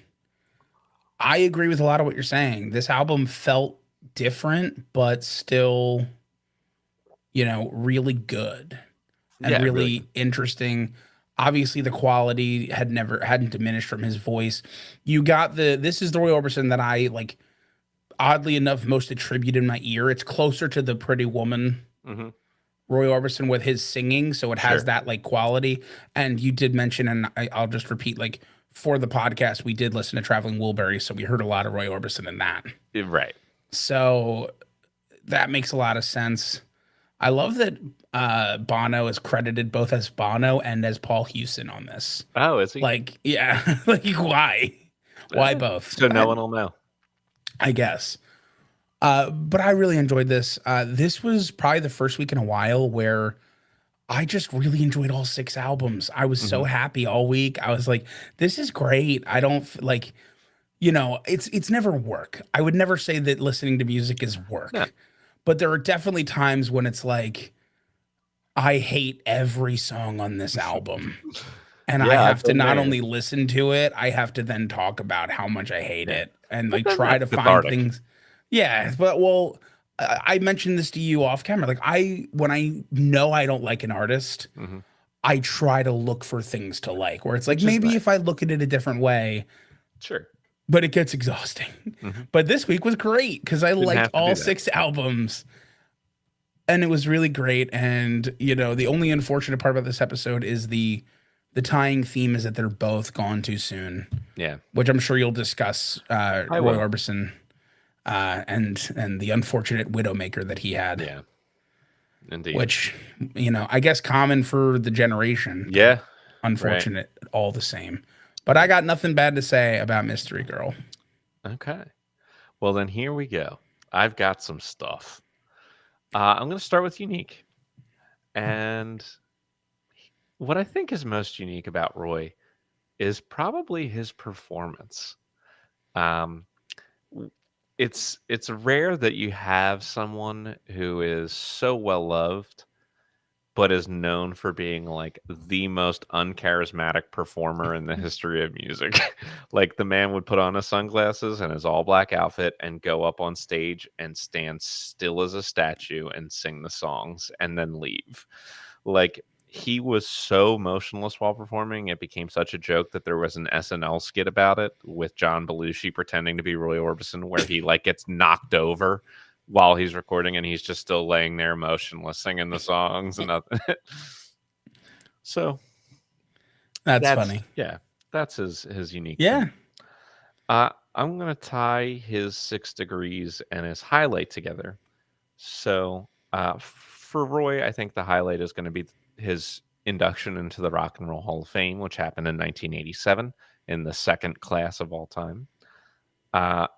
B: I agree with a lot of what you're saying. This album felt different, but still, really good and
A: Yeah, it really.
B: really interesting. Obviously, the quality hadn't diminished from his voice. You got this is the Roy Orbison that I like. Oddly enough, most attribute in my ear. It's closer to the Pretty Woman
A: Hmm.
B: Roy Orbison with his singing, so it has
A: Sure.
B: that like quality. And you did mention, and I'll just repeat, like for the podcast, we did listen to Traveling Wilburys, so we heard a lot of Roy Orbison in that.
A: Right.
B: So that makes a lot of sense. I love that Bono is credited both as Bono and as Paul Hewson on this.
A: Oh, is he?
B: Like, yeah, like why? Why both?
A: So no one will know.
B: I guess. But I really enjoyed this. This was probably the first week in a while where I just really enjoyed all 6 albums. I was so
A: Hmm.
B: happy all week. I was like, this is great. I don't like, it's never work. I would never say that listening to music is
A: No.
B: work. But there are definitely times when it's like, I hate every song on this album. And I
A: Yeah, I've
B: have to
A: been
B: not
A: there.
B: only listen to it, I have to then talk about how much I hate
A: Yeah.
B: it and
A: But
B: like
A: then
B: try
A: that's
B: to find
A: cathartic.
B: things. Yeah, but well, I mentioned this to you off camera. Like when I know I don't like an artist,
A: Hmm.
B: I try to look for things to like. Where it's like
A: Which is
B: maybe
A: nice.
B: if I look at it a different way,
A: Sure.
B: but it gets exhausting.
A: Hmm.
B: But this week was great because I
A: Didn't
B: liked
A: have to
B: all
A: do that.
B: 6 albums. And it was really great. And the only unfortunate part about this episode is the tying theme is that they're both gone too soon,
A: Yeah,
B: which I'm sure you'll discuss.
A: I
B: Roy
A: will.
B: Orbison and the unfortunate widowmaker that he had,
A: Yeah, indeed.
B: which I guess common for the generation, but
A: Yeah, right.
B: unfortunate all the same. But I got nothing bad to say about Mystery Girl.
A: Okay. Well, then here we go. I've got some stuff. I'm going to start with unique. And what I think is most unique about Roy is probably his performance. Um, it's rare that you have someone who is so well loved but is known for being like the most uncharismatic performer in the history of music. Like the man would put on his sunglasses and his all black outfit and go up on stage and stand still as a statue and sing the songs and then leave. Like he was so motionless while performing, it became such a joke that there was an SNL skit about it with John Belushi pretending to be Roy Orbison, where he like gets knocked over while he's recording and he's just still laying there motionless singing the songs and nothing. So
B: That's
A: that's
B: funny.
A: yeah, that's his unique
B: Yeah.
A: thing. I'm gonna tie his 6 degrees and his highlight together. So for Roy, I think the highlight is going to be his induction into the Rock and Roll Hall of Fame, which happened in 1987 in the second class of all time.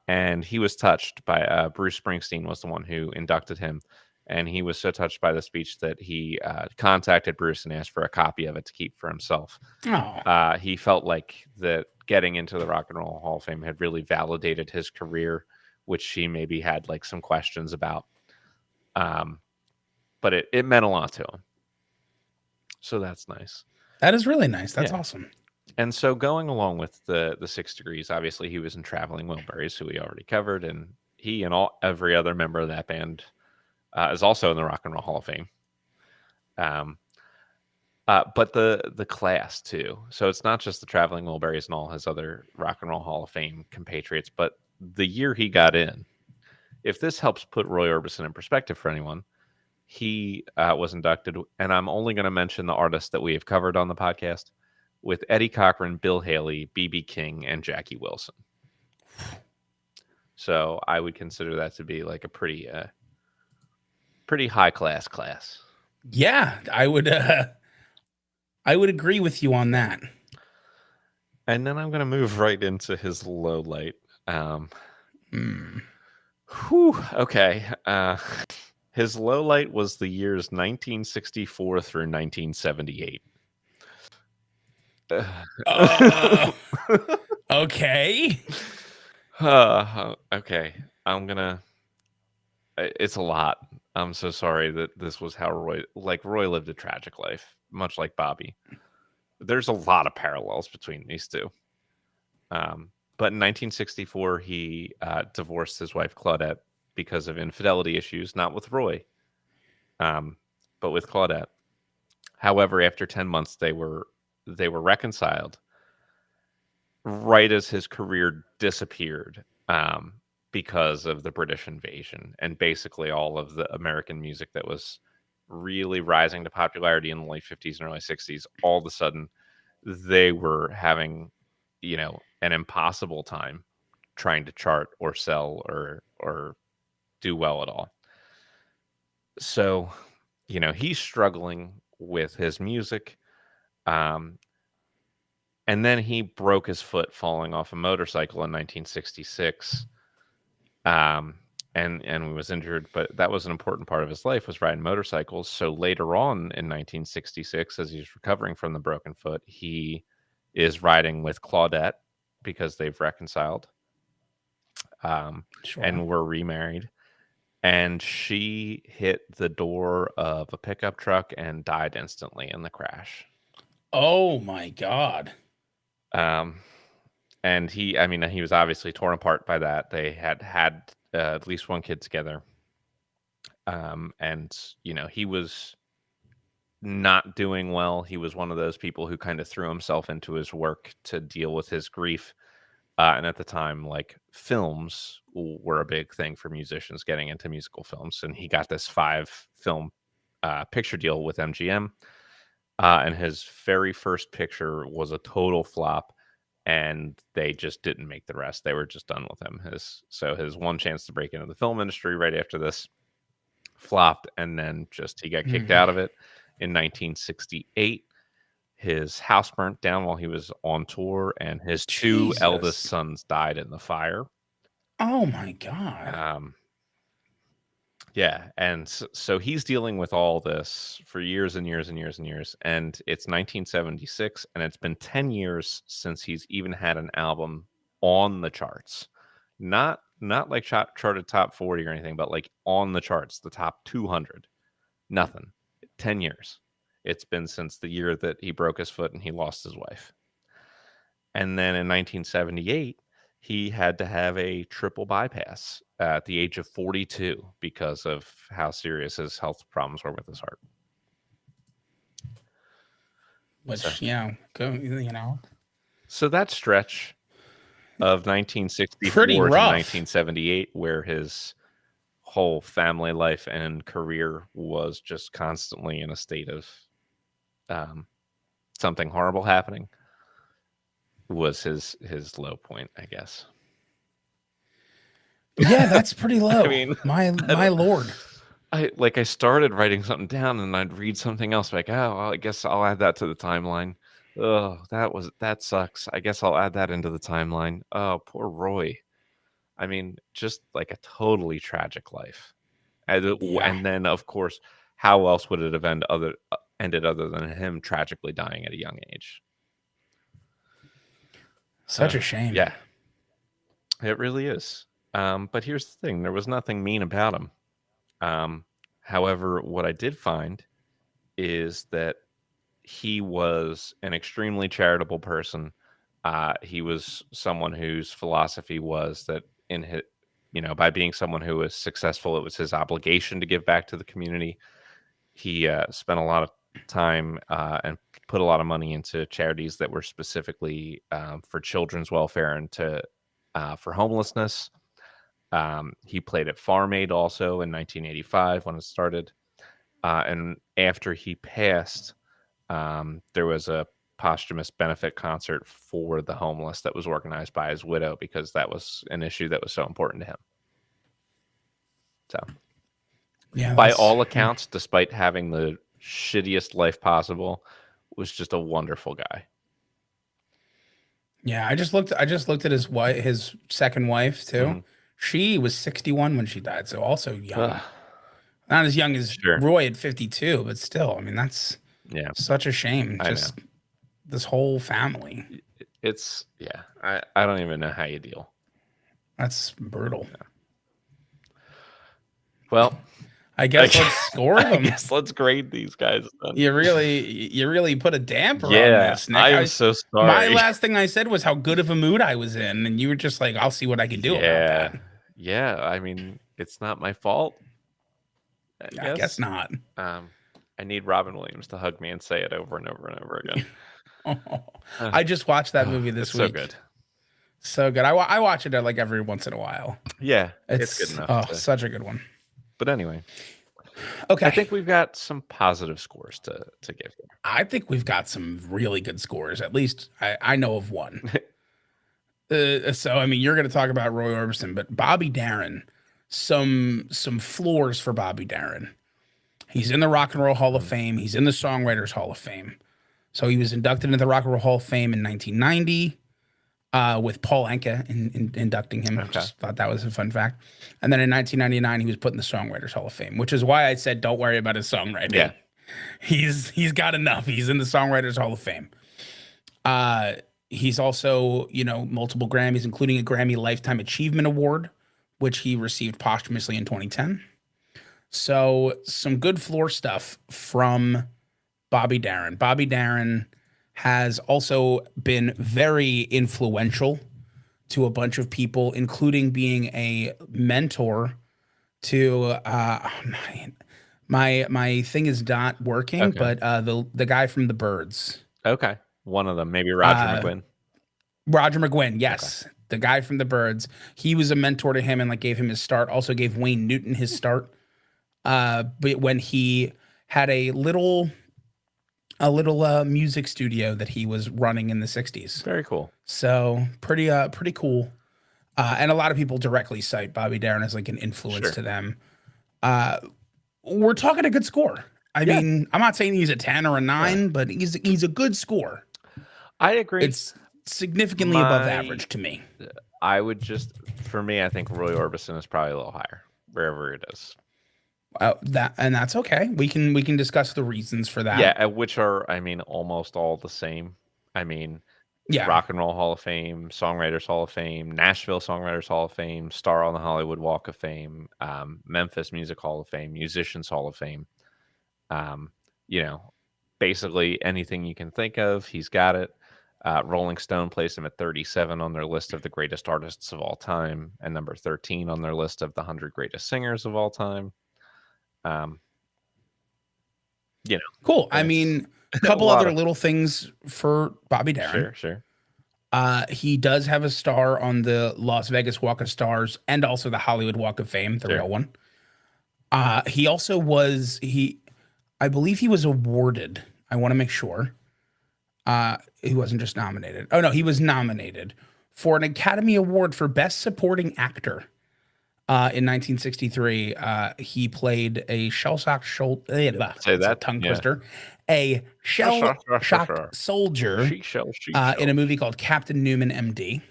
A: And he was touched by Bruce Springsteen was the one who inducted him, and he was so touched by the speech that he contacted Bruce and asked for a copy of it to keep for himself.
B: Oh,
A: He felt like that getting into the Rock and Roll Hall of Fame had really validated his career, which he maybe had like some questions about. But it meant a lot to him, so that's nice.
B: that is really nice. That's
A: Yeah.
B: awesome.
A: And so going along with the 6 degrees, obviously he was in Traveling Wilburys, who we already covered, and he and every other member of that band is also in the Rock and Roll Hall of Fame. But the class too. So it's not just the Traveling Wilburys and all his other Rock and Roll Hall of Fame compatriots, but the year he got in. If this helps put Roy Orbison in perspective for anyone, he was inducted, and I'm only going to mention the artists that we have covered on the podcast, with Eddie Cochran, Bill Haley, B.B. King, and Jackie Wilson. So I would consider that to be like a pretty high class.
B: Yeah, I would agree with you on that.
A: And then I'm going to move right into his low light. Okay. His low light was the years 1964 through 1978.
B: Okay.
A: Okay. It's a lot. I'm so sorry that this was how Roy lived a tragic life, much like Bobby. There's a lot of parallels between these two. But in 1964, he divorced his wife Claudette because of infidelity issues, not with Roy, but with Claudette. However, after 10 months, they were reconciled. Right as his career disappeared, because of the British invasion and basically all of the American music that was really rising to popularity in the late 50s and early 60s, all of a sudden they were having, an impossible time trying to chart or sell or do well at all. So, he's struggling with his music. And then he broke his foot falling off a motorcycle in 1966. And was injured, but that was an important part of his life, was riding motorcycles. So later on in 1966, as he's recovering from the broken foot, he is riding with Claudette because they've reconciled,
B: Sure.
A: and were remarried. And she hit the door of a pickup truck and died instantly in the crash.
B: Oh my God.
A: And he was obviously torn apart by that. They had at least one kid together. And he was not doing well. He was one of those people who kind of threw himself into his work to deal with his grief. And at the time, like, films were a big thing for musicians getting into musical films. And he got this 5-film picture deal with MGM. And his very first picture was a total flop. And they just didn't make the rest. They were just done with him. His one chance to break into the film industry right after this flopped, and then he got kicked out of it. In 1968, his house burnt down while he was on tour, and his two
B: Jesus.
A: eldest sons died in the fire.
B: Oh my God.
A: Yeah, and so he's dealing with all this for years and years and years and years, and it's 1976, and it's been 10 years since he's even had an album on the charts. Not like charted top 40 or anything, but like on the charts, the top 200. Nothing. 10 years. It's been since the year that he broke his foot and he lost his wife. And then in 1978, he had to have a triple bypass at the age of 42 because of how serious his health problems were with his heart.
B: Which,
A: So, so that stretch of 1964
B: pretty
A: to
B: rough.
A: 1978, where his whole family life and career was just constantly in a state of something horrible happening, was his low point, I guess.
B: Yeah, that's pretty low.
A: I mean,
B: my lord.
A: I started writing something down and I'd read something else like, oh, well, I guess I'll add that to the timeline. Oh, that sucks. I guess I'll add that into the timeline. Oh, poor Roy. I mean, just like a totally tragic life. And then, of course, how else would it have ended other than him tragically dying at a young age?
B: Such a shame.
A: Yeah, it really is. But here's the thing: there was nothing mean about him. However, what I did find is that he was an extremely charitable person. He was someone whose philosophy was that in his, by being someone who was successful, it was his obligation to give back to the community. He spent a lot of time and put a lot of money into charities that were specifically for children's welfare and for homelessness. He played at Farm Aid also in 1985 when it started. And after he passed, there was a posthumous benefit concert for the homeless that was organized by his widow because that was an issue that was so important to him. So,
B: yeah,
A: by all accounts, despite having the shittiest life possible, was just a wonderful guy.
B: Yeah, I just looked at his wife, his second wife too.
A: Mhm.
B: She was 61 when she died, so also young.
A: Ugh.
B: Not as young as
A: Sure.
B: Roy at 52, but still, I mean, that's
A: Yeah,
B: such a shame.
A: I
B: Just this whole family.
A: it's I don't even know how you deal.
B: That's brutal.
A: Well,
B: I guess let's score
A: I
B: them.
A: guess let's grade these guys then.
B: You really put a damper on
A: Yeah,
B: this, Nick.
A: I am so sorry.
B: My last thing I said was how good of a mood I was in, and you were just like, "I'll see what I can do about that."
A: Yeah, I mean, it's not my fault.
B: I guess not.
A: I need Robin Williams to hug me and say it over and over and over again.
B: I just watched that movie this week.
A: So good.
B: So good. I watch it like every once in a while.
A: Yeah, it's good enough.
B: Oh, such a good one.
A: But anyway,
B: okay.
A: I think we've got some positive scores to give here.
B: I think we've got some really good scores. At least I know of one. So I mean, you're going to talk about Roy Orbison, but Bobby Darin, some floors for Bobby Darin. He's in the Rock and Roll Hall of Fame. He's in the Songwriters Hall of Fame. So he was inducted into the Rock and Roll Hall of Fame in 1990 with Paul Anka inducting him.
A: Okay.
B: Just thought that was a fun fact. And then in 1999, he was put in the Songwriters Hall of Fame, which is why I said don't worry about his songwriting.
A: Yeah.
B: He's got enough. He's in the Songwriters Hall of Fame. He's also, multiple Grammys, including a Grammy Lifetime Achievement Award, which he received posthumously in 2010. So some good floor stuff from Bobby Darin. Bobby Darin has also been very influential to a bunch of people, including being a mentor to my thing is not working,
A: Okay.
B: but the guy from the Byrds.
A: Okay. One of them, maybe Roger McGuinn.
B: Roger McGuinn, yes. Okay. The guy from the Byrds. He was a mentor to him and gave him his start. Also gave Wayne Newton his start. But when he had a little music studio that he was running in the 60s.
A: Very cool.
B: So pretty cool. And a lot of people directly cite Bobby Darin as an influence to them. We're talking a good score. I mean, I'm not saying he's a 10 or a 9, but he's a good score.
A: I agree.
B: It's significantly above average to me.
A: I would for me, I think Roy Orbison is probably a little higher, wherever it is.
B: That's okay. We can discuss the reasons for that.
A: Yeah, which are, I mean, almost all the same. I mean,
B: Yeah.
A: Rock and Roll Hall of Fame, Songwriters Hall of Fame, Nashville Songwriters Hall of Fame, Star on the Hollywood Walk of Fame, Memphis Music Hall of Fame, Musicians Hall of Fame. Um, you know, basically anything you can think of, he's got it. Rolling Stone placed him at 37 on their list of the greatest artists of all time, and number 13 on their list of the 100 greatest singers of all time. Um,
B: Cool. I
A: it's
B: mean, a
A: a
B: couple
A: lot
B: other
A: of
B: little things for Bobby Darin.
A: sure.
B: He does have a star on the Las Vegas Walk of Stars and also the Hollywood Walk of Fame, the
A: Sure.
B: real one. He also I believe he was awarded. I want to make sure. He wasn't just nominated. Oh no, he was nominated for an Academy Award for Best Supporting Actor. In 1963, he played a shell-shocked
A: Say
B: that's a
A: that,
B: tongue
A: yeah.
B: twister. A shell-shocked soldier
A: She shall.
B: in a movie called Captain Newman, M.D.,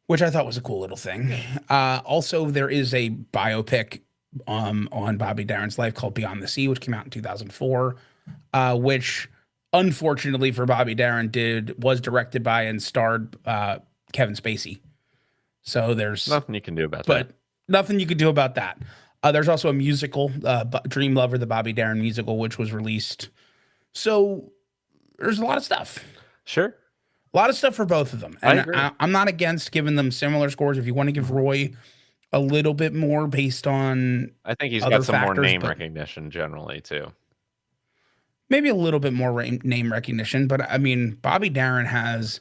B: which I thought was a cool little thing. Also, there is a biopic on Bobby Darin's life called Beyond the Sea, which came out in 2004, which unfortunately for Bobby Darin was directed by and starred Kevin Spacey. So there's
A: Nothing you can do about
B: but
A: that.
B: nothing you could do about that. There's also a musical, Dream Lover, the Bobby Darin musical, which was released. So there's a lot of stuff.
A: Sure.
B: A lot of stuff for both of them.
A: I
B: And
A: agree.
B: I'm not against giving them similar scores. If you want to give Roy a little bit more based on
A: I think he's
B: other
A: got some more
B: factors,
A: name
B: but
A: recognition generally too.
B: maybe a little bit more name recognition. But I mean, Bobby Darin has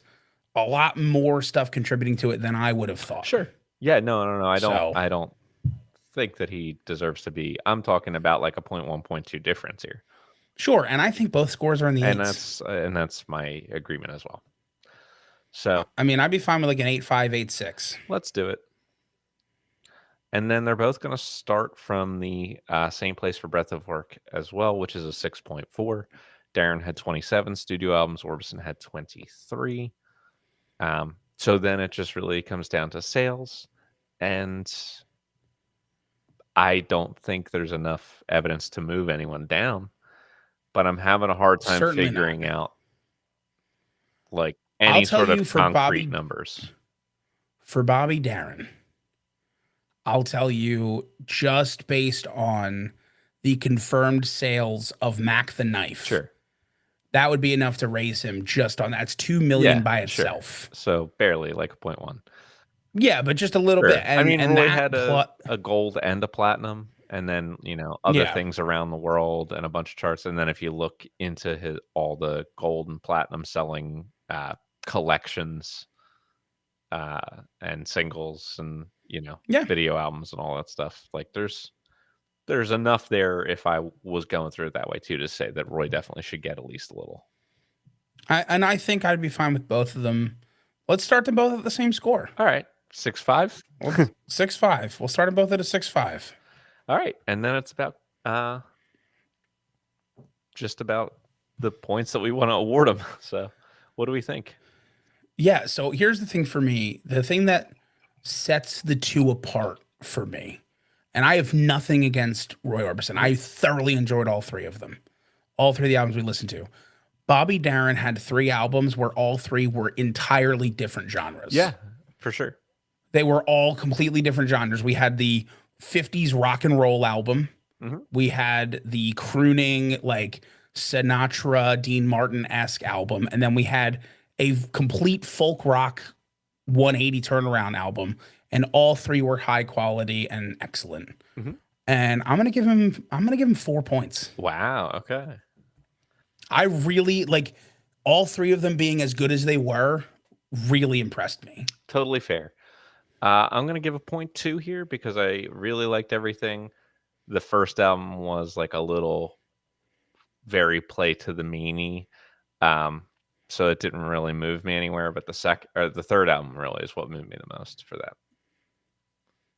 B: a lot more stuff contributing to it than I would have thought.
A: Sure. Yeah, no.
B: So-
A: I don't think that he deserves to be. I'm talking about like a 0.1, 0.2 difference here.
B: Sure. And I think both scores are in the
A: And
B: eights.
A: that's my agreement as well. So
B: I mean, I'd be fine with like an 8.5, 8.6.
A: let's do it. And then they're both going to start from the same place for breadth of work as well, which is a 6.4. Darin had 27 studio albums. Orbison had 23. So then it just really comes down to sales. And I don't think there's enough evidence to move anyone down. But I'm having a hard time
B: Certainly
A: figuring
B: not.
A: out like
B: I'll
A: any
B: tell
A: sort
B: you
A: of
B: for
A: concrete numbers.
B: For Bobby Darin, I'll tell you just based on the confirmed sales of Mac the Knife.
A: Sure.
B: That would be enough to raise him just on that. It's 2 million by
A: Sure.
B: itself.
A: So barely like a 0.1.
B: Yeah, but just a little
A: Sure.
B: bit. And
A: I mean,
B: and
A: Roy
B: that
A: had a gold and a platinum, and then other
B: Yeah.
A: things around the world and a bunch of charts. And then if you look into all the gold and platinum selling collections and singles and
B: Yeah.
A: video albums and all that stuff, like there's enough there if I was going through it that way too to say that Roy definitely should get at least a little.
B: I think I'd be fine with both of them. Let's start them both at the same score.
A: All right, 6.5.
B: 6.5. We'll start them both at a 6.5.
A: All right, and then it's about just about the points that we want to award them. So, what do we think?
B: Yeah, so here's the thing for me. The thing that sets the two apart for me, and I have nothing against Roy Orbison. I thoroughly enjoyed all three of them. All three of the albums we listened to. Bobby Darin had 3 albums where all 3 were entirely different genres.
A: Yeah, for sure.
B: They were all completely different genres. We had the 50s rock and roll album.
A: Mm-hmm.
B: We had the crooning, like Sinatra, Dean Martin-esque album. And then we had a complete folk rock 180 turnaround album. And all 3 were high quality and excellent.
A: Mm-hmm.
B: And I'm gonna give him 4 points.
A: Wow. Okay.
B: I really like all 3 of them being as good as they were, really impressed me.
A: Totally fair. I'm going to give a 0.2 here because I really liked everything. The first album was like a little very play to the meanie. So it didn't really move me anywhere, but the third album really is what moved me the most for that.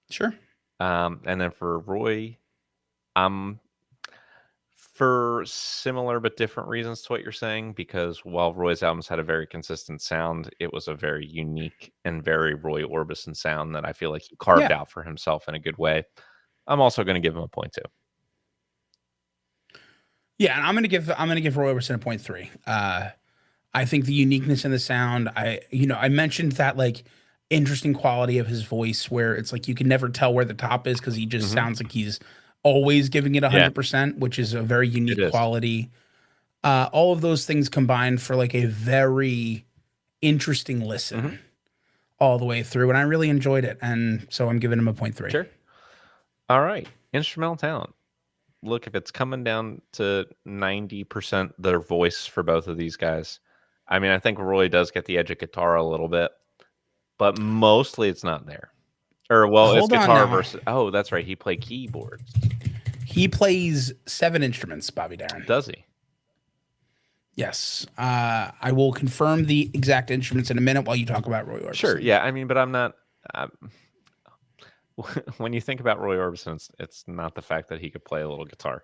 B: Sure.
A: And then for Roy, for similar but different reasons to what you're saying, because while Roy's albums had a very consistent sound, it was a very unique and very Roy Orbison sound that I feel like he carved out for himself in a good way. I'm also going to give him a point too.
B: Yeah, and I'm gonna give Roy Orbison a 0.3. I think the uniqueness in the sound. I mentioned that like interesting quality of his voice, where it's like you can never tell where the top is because he just sounds like he's always giving it 100%, which is a very unique quality. All of those things combined for like a very interesting listen all the way through, and I really enjoyed it, and so I'm giving him a 0.3.
A: Sure. All right, instrumental talent. Look, if it's coming down to 90% their voice for both of these guys, I mean, I think Roy does get the edge of guitar a little bit, but mostly it's not there. Or, well, it's
B: Hold on
A: guitar
B: now.
A: versus... Oh, that's right. He played keyboards.
B: He plays 7 instruments, Bobby Darin.
A: Does he?
B: Yes. I will confirm the exact instruments in a minute while you talk about Roy Orbison.
A: Sure, yeah. I mean, but I'm not... when you think about Roy Orbison, it's not the fact that he could play a little guitar.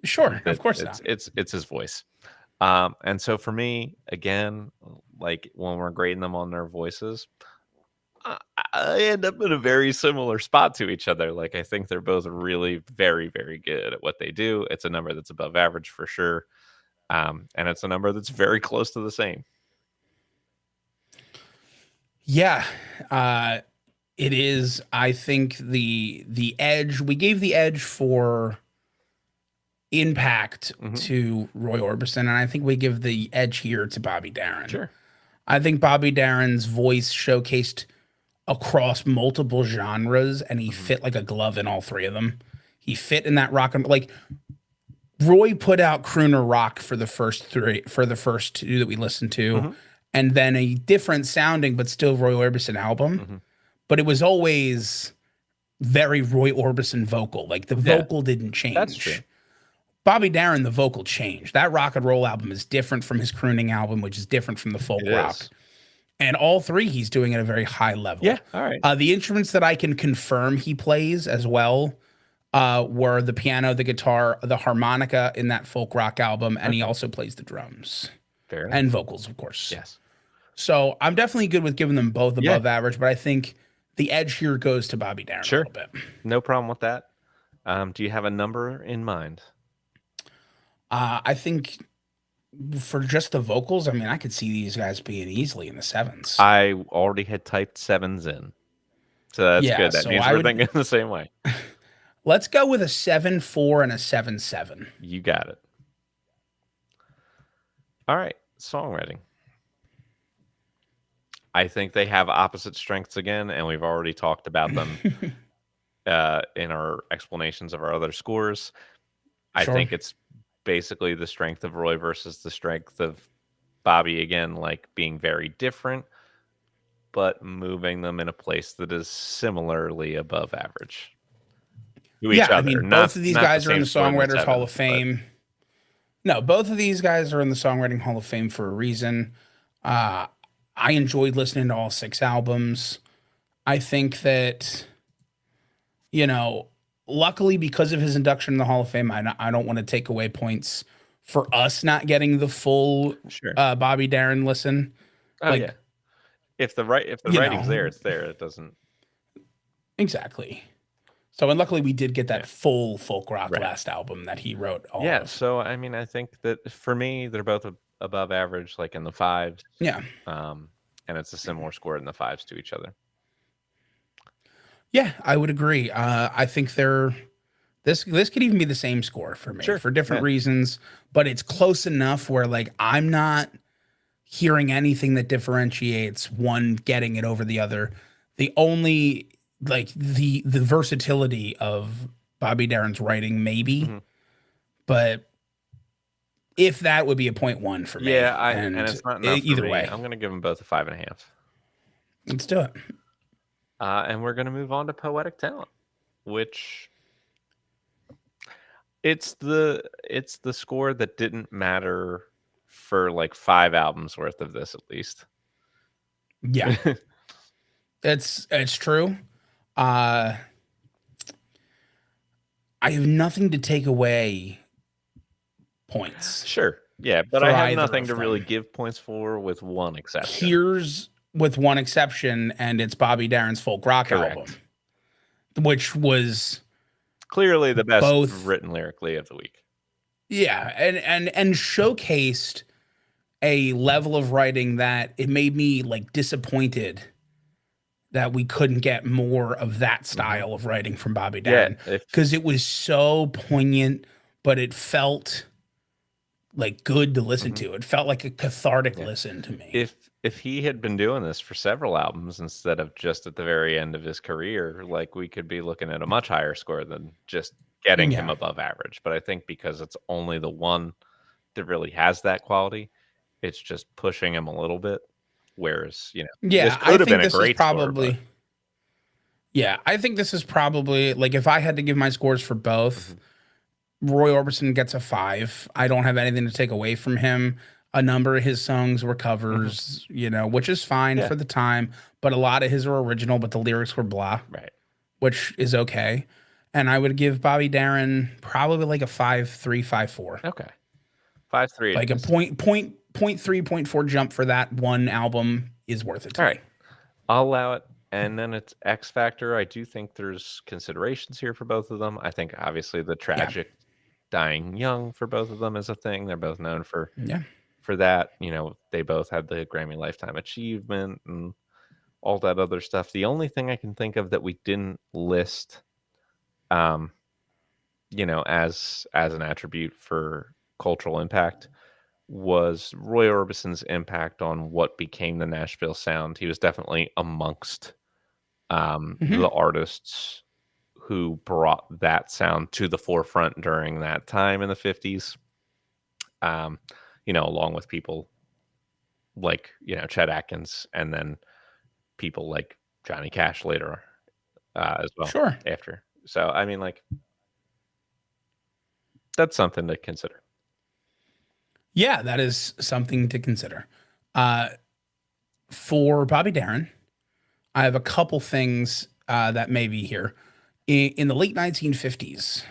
B: Sure, of course not.
A: It's his voice. And so for me, again, like when we're grading them on their voices, I end up in a very similar spot to each other. Like I think they're both really very, very good at what they do. It's a number that's above average for sure. And it's a number that's very close to the same.
B: Yeah. It is. I think the edge, we gave the edge for impact to Roy Orbison, and I think we give the edge here to Bobby Darin.
A: Sure.
B: I think Bobby Darin's voice showcased across multiple genres, and he fit like a glove in all 3 of them. He fit in that rock and like Roy put out crooner rock for the first 2 that we listened to, and then a different sounding but still Roy Orbison album. But it was always very Roy Orbison vocal. Like the vocal didn't change.
A: That's true.
B: Bobby Darin, the vocal changed. That rock and roll album is different from his crooning album, which is different from the folk rock. And all 3, he's doing at a very high level.
A: Yeah, all right.
B: The instruments that I can confirm he plays as well were the piano, the guitar, the harmonica in that folk rock album, and he also plays the drums.
A: Fair enough.
B: And vocals, of course.
A: Yes.
B: So I'm definitely good with giving them both above average, but I think the edge here goes to Bobby Darin a little bit.
A: No problem with that. Do you have a number in mind?
B: I think for just the vocals, I mean, I could see these guys being easily in the 7s.
A: I already had typed 7s in. So that's good. That means we're thinking the same way.
B: Let's go with a 7.4 and a 7.7.
A: You got it. All right. Songwriting. I think they have opposite strengths again, and we've already talked about them in our explanations of our other scores. I think it's basically the strength of Roy versus the strength of Bobby, again, like being very different, but moving them in a place that is similarly above average to each other.
B: I mean, both of these guys are in the Songwriters Hall of Fame. No, both of these guys are in the Songwriting Hall of Fame for a reason. I enjoyed listening to all 6 albums. I think that, luckily because of his induction in the Hall of Fame, I don't want to take away points for us not getting the full Bobby Darin listen.
A: Oh, yeah. If the writing's there, it's there. It doesn't.
B: Exactly. So, and luckily we did get that full folk rock last album that he wrote. All of.
A: So, I mean, I think that for me, they're both above average, like in the 5s.
B: Yeah.
A: And it's a similar score in the 5s to each other.
B: Yeah, I would agree. I think this could even be the same score for me for different reasons, but it's close enough where like I'm not hearing anything that differentiates one getting it over the other. The only like the versatility of Bobby Darin's writing, maybe, but if that would be a 0.1 for me.
A: Yeah, and it's not enough
B: either way.
A: I'm going to give them both a 5.5.
B: Let's do it.
A: And we're going to move on to poetic talent, which it's the score that didn't matter for like 5 albums worth of this, at least.
B: Yeah, it's true. I have nothing to take away points.
A: Sure. Yeah, but I have nothing to really give points for, with one exception.
B: Here's with one exception, and it's Bobby Darin's folk rock album, which was
A: Clearly the best
B: both,
A: written lyrically of the week.
B: yeah, and showcased a level of writing that it made me like disappointed that we couldn't get more of that style of writing from Bobby
A: Yeah,
B: Darin, because it was so poignant, but it felt like good to listen to. It felt like a cathartic listen to me.
A: if he had been doing this for several albums instead of just at the very end of his career, like, we could be looking at a much higher score than just getting him
B: Yeah.
A: above average. But I think because it's only the one that really has that quality, it's just pushing him a little bit. Whereas, this
B: Yeah, I
A: could have been
B: think
A: a
B: this is
A: great score, but
B: probably yeah, I think this is probably like if I had to give my scores for both, Roy Orbison gets a 5. I don't have anything to take away from him. A number of his songs were covers, which is fine
A: Yeah.
B: for the time, but a lot of his were original, but the lyrics were blah,
A: right.
B: which is okay. And I would give Bobby Darin probably like a 5.3, 5.4.
A: Okay. 5.3
B: Like
A: it
B: a
A: is.
B: point 3, 0.4 jump for that one album is worth it to
A: All
B: me.
A: right. I'll allow it. And then it's X Factor. I do think there's considerations here for both of them. I think obviously the
B: Yeah.
A: tragic dying young for both of them is a thing. They're both known for
B: Yeah.
A: that. They both had the Grammy Lifetime Achievement and all that other stuff. The only thing I can think of that we didn't list as an attribute for cultural impact was Roy Orbison's impact on what became the Nashville sound. He was definitely amongst the artists who brought that sound to the forefront during that time in the 50s. Along with people like, Chet Atkins, and then people like Johnny Cash later as well.
B: Sure.
A: After. So, I mean, like, that's something to consider.
B: Yeah, that is something to consider. For Bobby Darin, I have a couple things that may be here. In the late 1950s,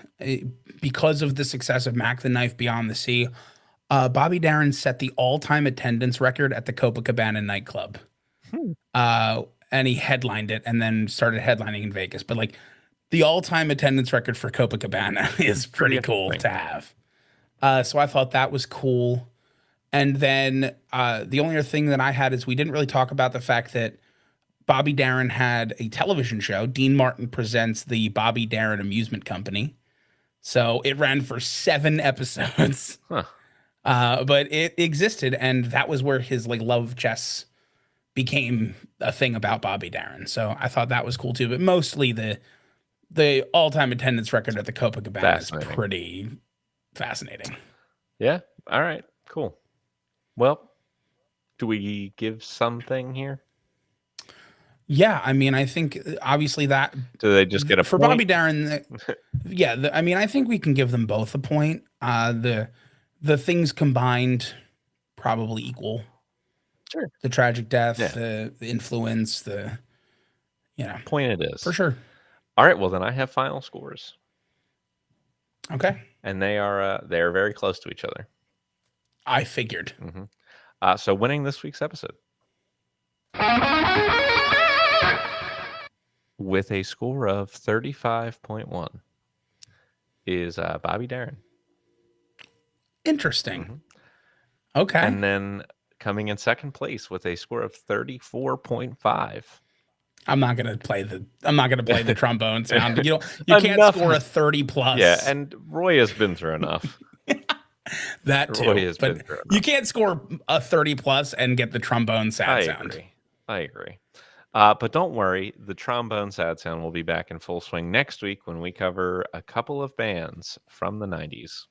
B: because of the success of Mac the Knife Beyond the Sea, Bobby Darin set the all-time attendance record at the Copacabana nightclub. And he headlined it and then started headlining in Vegas. But like the all-time attendance record for Copacabana is pretty cool to have. So I thought that was cool. And then the only other thing that I had is we didn't really talk about the fact that Bobby Darin had a television show. Dean Martin presents the Bobby Darin Amusement Company. So it ran for 7 episodes.
A: Huh.
B: But it existed, and that was where his like love of chess became a thing about Bobby Darin. So I thought that was cool too. But mostly the all-time attendance record at the Copacabana is pretty fascinating.
A: Yeah. All right. Cool. Well, do we give something here?
B: Yeah, I mean, I think obviously that
A: Do they just get a
B: for
A: point?
B: Bobby Darin. Yeah, I mean, I think we can give them both a point. The things combined probably equal.
A: Sure.
B: The tragic death, the influence,
A: point it is
B: for sure.
A: All right. Well, then I have final scores.
B: Okay,
A: and they are very close to each other.
B: I figured.
A: So winning this week's episode with a score of 35.1 is Bobby Darin.
B: Interesting. Okay.
A: And then coming in second place with a score of 34.5.
B: I'm not gonna play the trombone sound. You can't
A: Enough.
B: score a 30 plus.
A: Yeah, and Roy has been through enough.
B: That too.
A: Roy has been
B: But
A: through enough.
B: you can't score a 30 plus and get the trombone sad sound.
A: I agree. But don't worry, the trombone sad sound will be back in full swing next week when we cover a couple of bands from the 90s.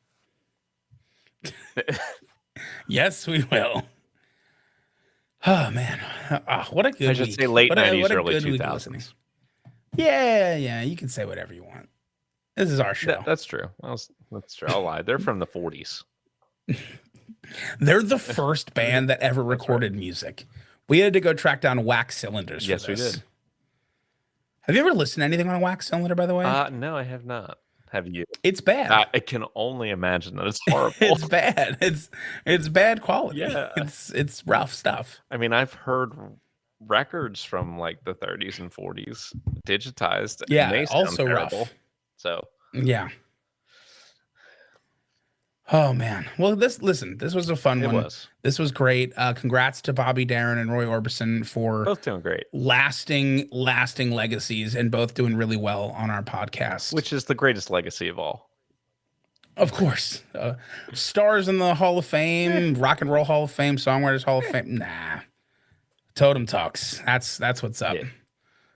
B: Yes, we will. Oh man, what a good week!
A: I should say late 90s, early
B: good
A: 2000s.
B: Yeah, you can say whatever you want. This is our show.
A: That's true. That's true. I'll lie. They're from the 40s.
B: They're the first band that ever recorded music. We had to go track down wax cylinders for this.
A: Yes, we did.
B: Have you ever listened to anything on a wax cylinder, by the way?
A: No, I have not. Have you?
B: It's bad.
A: I can only imagine that it's horrible.
B: It's bad. It's bad quality.
A: Yeah.
B: It's rough stuff.
A: I mean, I've heard records from like the 30s and 40s digitized.
B: Yeah,
A: and they sound
B: also
A: terrible.
B: rough.
A: So
B: Yeah. Oh man. Well, this was a fun
A: It
B: one.
A: was.
B: This was great. Congrats to Bobby Darin and Roy Orbison for
A: Both doing great.
B: lasting legacies and both doing really well on our podcast.
A: Which is the greatest legacy of all.
B: Of course, stars in the Hall of Fame, Rock and Roll Hall of Fame, Songwriters Hall of Fame. Nah, Totem Talks. That's what's up.
A: Yeah.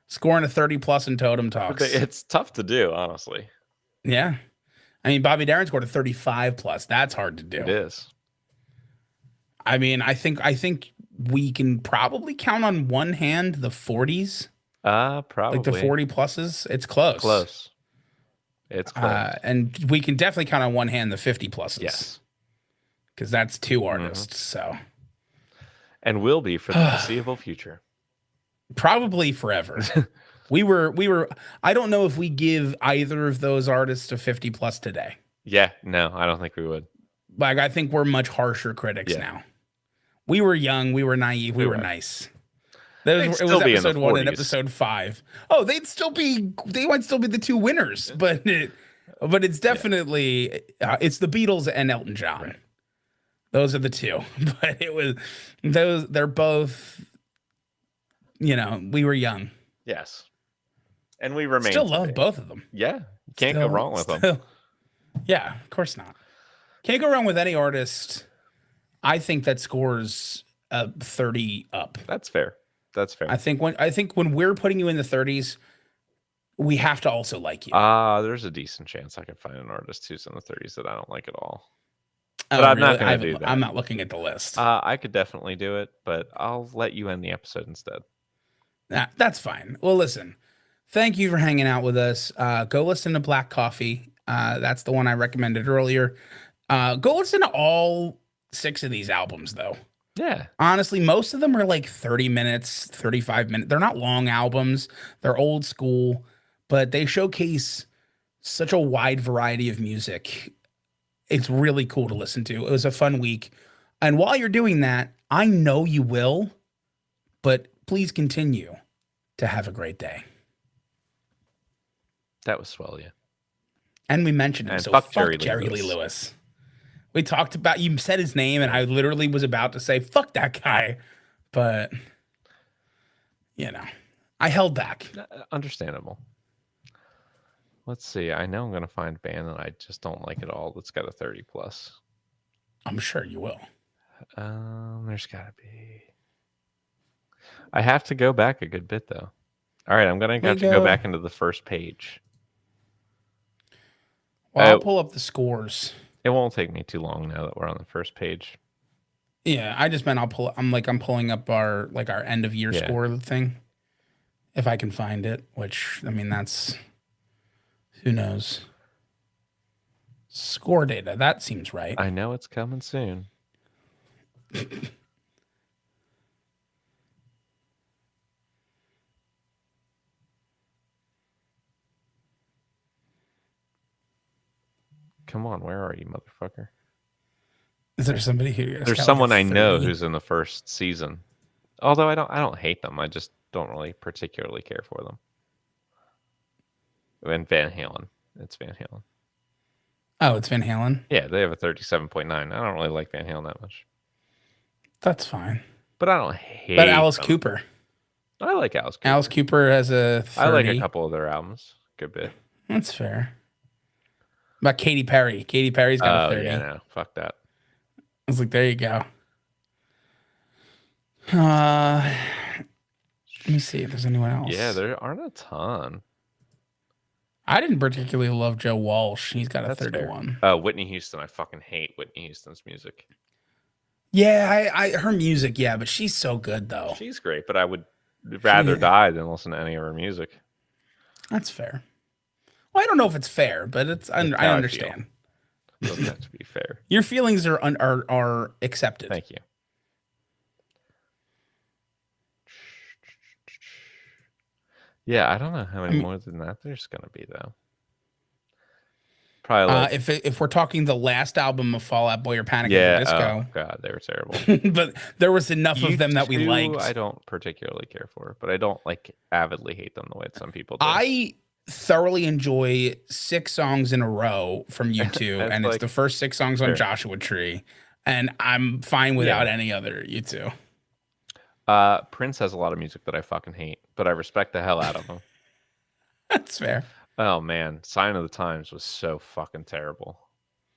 B: Scoring a 30 plus in Totem Talks.
A: It's tough to do, honestly.
B: Yeah, I mean Bobby Darin scored a 35 plus. That's hard to do.
A: It is.
B: I mean, I think we can probably count on one hand the 40s,
A: Probably
B: like the 40 pluses. It's close.
A: Close. It's close.
B: And we can definitely count on one hand the 50 pluses.
A: Yes.
B: Because that's two artists. So.
A: And will be for the foreseeable future.
B: Probably forever. we were. I don't know if we give either of those artists a 50 plus today.
A: Yeah, no, I don't think we would.
B: Like, I think we're much harsher critics now. We were young. We were naive. We were nice. It was episode 1 and episode 5. Oh, they might still be the two winners, but it's definitely it's the Beatles and Elton John.
A: Right.
B: Those are the two. But it was they're both, we were young.
A: Yes. And we remain
B: still love both of them.
A: Yeah. Can't go wrong with them.
B: Yeah, of course not. Can't go wrong with any artist, I think, that scores 30 up.
A: That's fair. That's fair.
B: I think when we're putting you in the 30s, we have to also like you.
A: There's a decent chance I could find an artist who's in the 30s that I don't like at all. But I'm not going to do that.
B: I'm not looking at the list.
A: I could definitely do it, but I'll let you end the episode instead.
B: That's fine. Well, listen, thank you for hanging out with us. Go listen to Black Coffee. That's the one I recommended earlier. Go listen to all 6 of these albums, though.
A: Yeah.
B: Honestly, most of them are like 30 minutes, 35 minutes. They're not long albums. They're old school, but they showcase such a wide variety of music. It's really cool to listen to. It was a fun week. And while you're doing that, I know you will, but please continue to have a great day.
A: That was swell, yeah.
B: And we mentioned him,
A: and
B: so
A: fuck
B: Jerry Lee Lewis. We talked about, you said his name, and I literally was about to say, fuck that guy. But, I held back.
A: Understandable. Let's see. I know I'm going to find a band that I just don't like at all that's got a 30 plus.
B: I'm sure you will.
A: There's got to be. I have to go back a good bit, though. All right, I'm going to have to go back into the first page.
B: Well, I'll pull up the scores.
A: It won't take me too long now that we're on the first page.
B: Yeah, I just meant I'm pulling up our end of year score thing. If I can find it, which, I mean, that's, who knows? Score data, that seems right.
A: I know it's coming soon. Come on, where are you, motherfucker?
B: Is there somebody here?
A: There's someone I know who's in the first season. Although I don't hate them. I just don't really particularly care for them. And Van Halen. It's Van Halen.
B: Oh, it's Van Halen?
A: Yeah, they have a 37.9. I don't really like Van Halen that much.
B: That's fine.
A: But I don't hate
B: But Alice
A: them.
B: Cooper.
A: I like Alice Cooper.
B: Alice Cooper has a 30.
A: I like a couple of their albums. Good bit.
B: That's fair. About Katy Perry. Katy Perry's got a 30.
A: Yeah, no. Fuck that.
B: I was like, there you go. Let me see if there's anyone else.
A: Yeah, there aren't a ton.
B: I didn't particularly love Joe Walsh. He's got a
A: That's
B: 31.
A: Whitney Houston. I fucking hate Whitney Houston's music.
B: Yeah, I her music, yeah, but she's so good, though.
A: She's great, but I would rather die than listen to any of her music.
B: That's fair. Well, I don't know if it's fair, but I understand.
A: It doesn't have to be fair.
B: Your feelings are accepted.
A: Thank you. Yeah, I don't know how many more than that there's gonna be though. Probably like,
B: if we're talking the last album of Fall Out Boy or Panic at the Disco.
A: Oh god, they were terrible.
B: But there was enough of them that we liked.
A: I don't particularly care for, but I don't like avidly hate them the way that some people do.
B: thoroughly enjoy 6 songs in a row from U2,
A: It's
B: and it's
A: like,
B: the first 6 songs on
A: sure.
B: Joshua Tree, and I'm fine without any other U2.
A: Prince has a lot of music that I fucking hate, but I respect the hell out of him.
B: That's fair.
A: Oh man, Sign of the Times was so fucking terrible.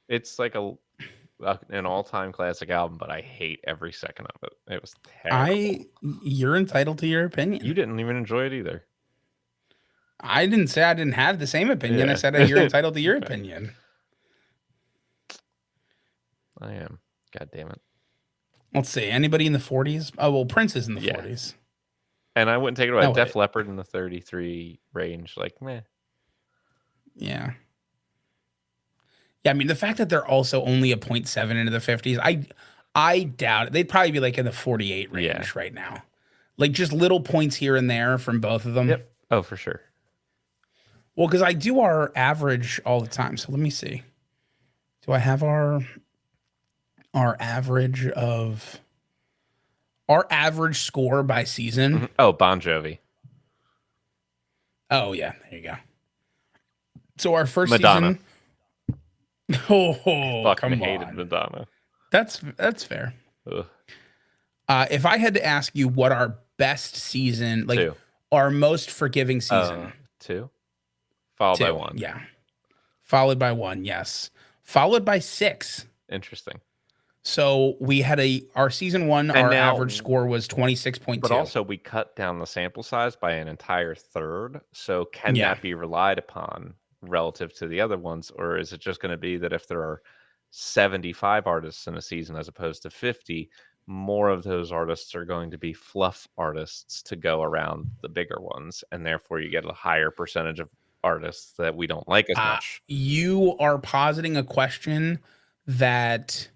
A: It's like an all-time classic album, but I hate every second of it. It was terrible.
B: You're entitled to your opinion.
A: You didn't even enjoy it either.
B: I didn't say I didn't have the same opinion.
A: Yeah.
B: I said you're entitled to your
A: Okay.
B: opinion.
A: I am. God damn it.
B: Let's see. Anybody in the 40s? Oh, well, Prince is in the 40s.
A: And I wouldn't take it away.
B: No,
A: Def Leppard in the 33 range, like meh.
B: Yeah. Yeah, I mean, the fact that they're also only a 0.7 into the 50s, I doubt it. They'd probably be like in the 48 range right now. Like just little points here and there from both of them.
A: Yep. Oh, for sure.
B: Well, because I do our average all the time. So let me see. Do I have our average score by season?
A: Mm-hmm. Oh, Bon Jovi.
B: Oh yeah, there you go. So our first
A: Madonna.
B: season. Oh,
A: Fucking
B: come
A: hated
B: on.
A: Madonna.
B: That's fair. If I had to ask you what our best season, like
A: 2.
B: our most forgiving season,
A: 2, followed
B: 2,
A: by 1.
B: yeah, followed by 1, yes, followed by 6.
A: Interesting.
B: So we had our season 1,
A: And
B: our
A: now,
B: average score was 26.2.
A: But also we cut down the sample size by an entire third. So can that be relied upon relative to the other ones, or is it just going to be that if there are 75 artists in a season as opposed to 50, more of those artists are going to be fluff artists to go around the bigger ones, and therefore you get a higher percentage of artists that we don't like as much?
B: You are positing a question that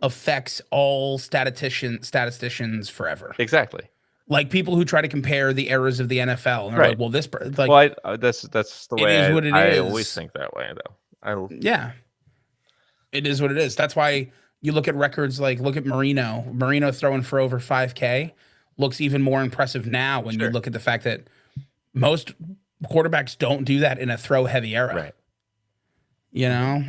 B: affects all statisticians forever.
A: Exactly.
B: Like people who try to compare the eras of the NFL, and they're like, "Well, this like."
A: Well, that's the way
B: is what it
A: I
B: is.
A: always think that way, though.
B: Yeah, it is what it is. That's why you look at records like look at Marino. Marino throwing for over 5K looks even more impressive now when you look at the fact that most quarterbacks don't do that in a throw heavy era.
A: Right.
B: You know,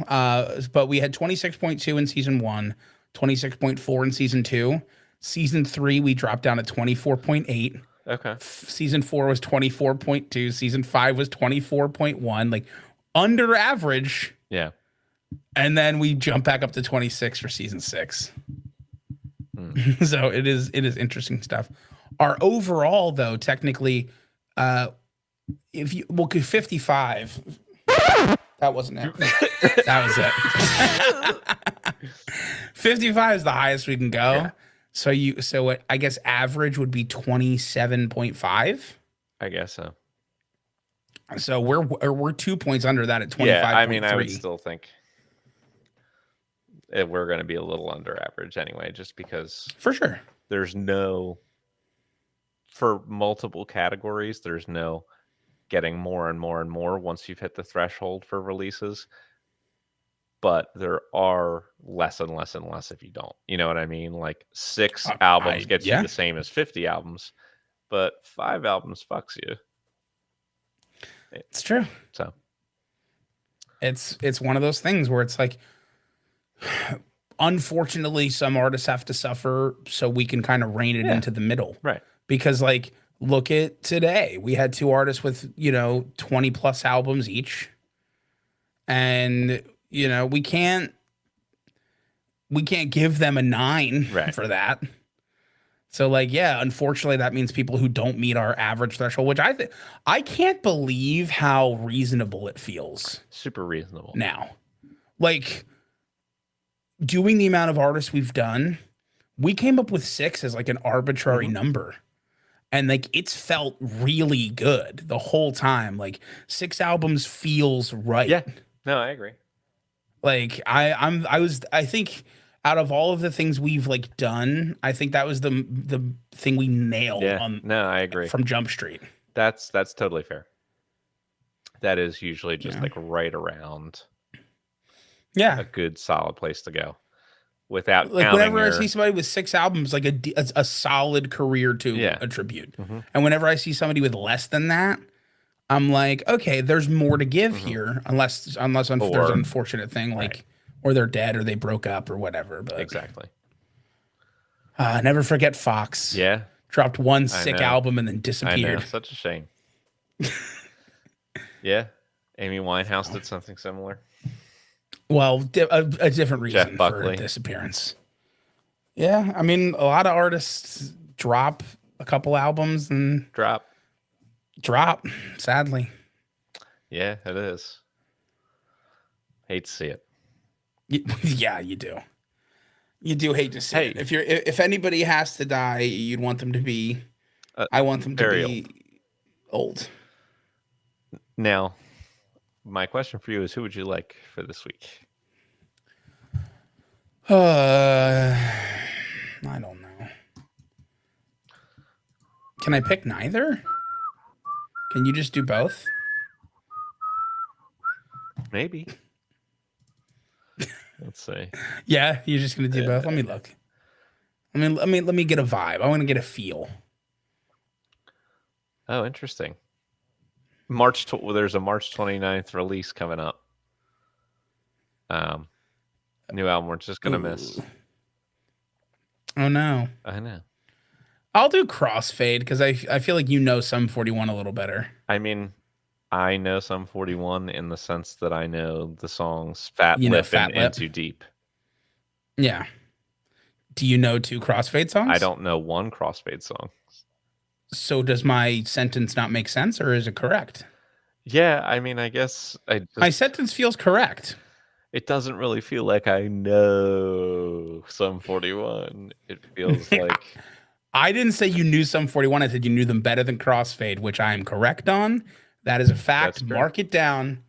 B: but we had 26.2 in season 1, 26.4 in season 2. Season 3, we dropped down to 24.8.
A: Okay.
B: Season 4 was 24.2. Season 5 was 24.1. Like under average.
A: Yeah.
B: And then we jump back up to 26 for season 6. So it is interesting stuff. Our overall, though, technically, if you 55. That wasn't it. That was it. 55 is the highest we can go. Yeah. So I guess average would be 27.5.
A: I guess so.
B: So we're 2 points under that at 25.
A: Yeah, I mean, I would still think we're going to be a little under average anyway, just because
B: for sure
A: there's no, for multiple categories, there's no getting more and more and more once you've hit the threshold for releases. But there are less and less and less if you don't. You know what I mean? Like 6 albums gets you the same as 50 albums, but 5 albums fucks you.
B: It's true.
A: So
B: it's one of those things where it's like, unfortunately, some artists have to suffer so we can kind of rein it into the middle.
A: Right.
B: Because like, look at today. We had 2 artists with, 20 plus albums each. And, we can't give them a 9 for that. So like, yeah, unfortunately that means people who don't meet our average threshold, which I can't believe how reasonable it feels.
A: Super reasonable.
B: Now, like doing the amount of artists we've done, we came up with 6 as like an arbitrary number. And like it's felt really good the whole time. Like 6 albums feels right.
A: Yeah. No, I agree.
B: Like I think out of all of the things we've like done, I think that was the thing we nailed on.
A: No, I agree.
B: From Jump Street.
A: That's totally fair. That is usually just like right around a good solid place to go. Without
B: like whenever I see somebody with 6 albums, like a solid career to attribute. And whenever I see somebody with less than that, I'm like, okay, there's more to give
A: Mhm.
B: here, unless there's an
A: Or
B: unfortunate thing
A: right,
B: like, or they're dead or they broke up or whatever. But
A: exactly.
B: never forget Fox.
A: Yeah,
B: Dropped one
A: I
B: sick
A: know.
B: album and then
A: I know.
B: disappeared.
A: Such a shame. Yeah. Amy Winehouse did something similar.
B: Well, a different
A: Jeff
B: reason for
A: Buckley.
B: disappearance. Yeah, I mean, a lot of artists drop a couple albums and
A: Drop.
B: drop, sadly.
A: Yeah, it is. Hate to see it.
B: Yeah, you do. You do hate to see it.
A: Hey,
B: If anybody has to die, you'd want them to be. I want them to
A: very old.
B: be old.
A: Now, my question for you is, who would you like for this week?
B: I don't know. Can I pick neither? Can you just do both?
A: Maybe. Let's see.
B: Yeah, you're just gonna do both. Let me look. Let me get a vibe. I want to get a feel.
A: Oh, interesting. There's a March 29th release coming up. New album we're just gonna miss.
B: Ooh. Oh no.
A: I know.
B: I'll do Crossfade because I feel like you know Sum 41 a little better.
A: I mean, I know Sum 41 in the sense that I know the songs Fat
B: You know
A: Lip
B: Fat
A: and
B: Lip?
A: Too Deep.
B: Yeah. Do you know 2 Crossfade songs?
A: I don't know one Crossfade song.
B: So does my sentence not make sense or is it correct?
A: Yeah, I mean, I guess
B: My sentence feels correct.
A: it doesn't really feel like I know Sum 41. It feels like
B: I didn't say you knew Sum 41. I said you knew them better than Crossfade, which I am correct on. That is a fact.
A: That's true.
B: Mark it down.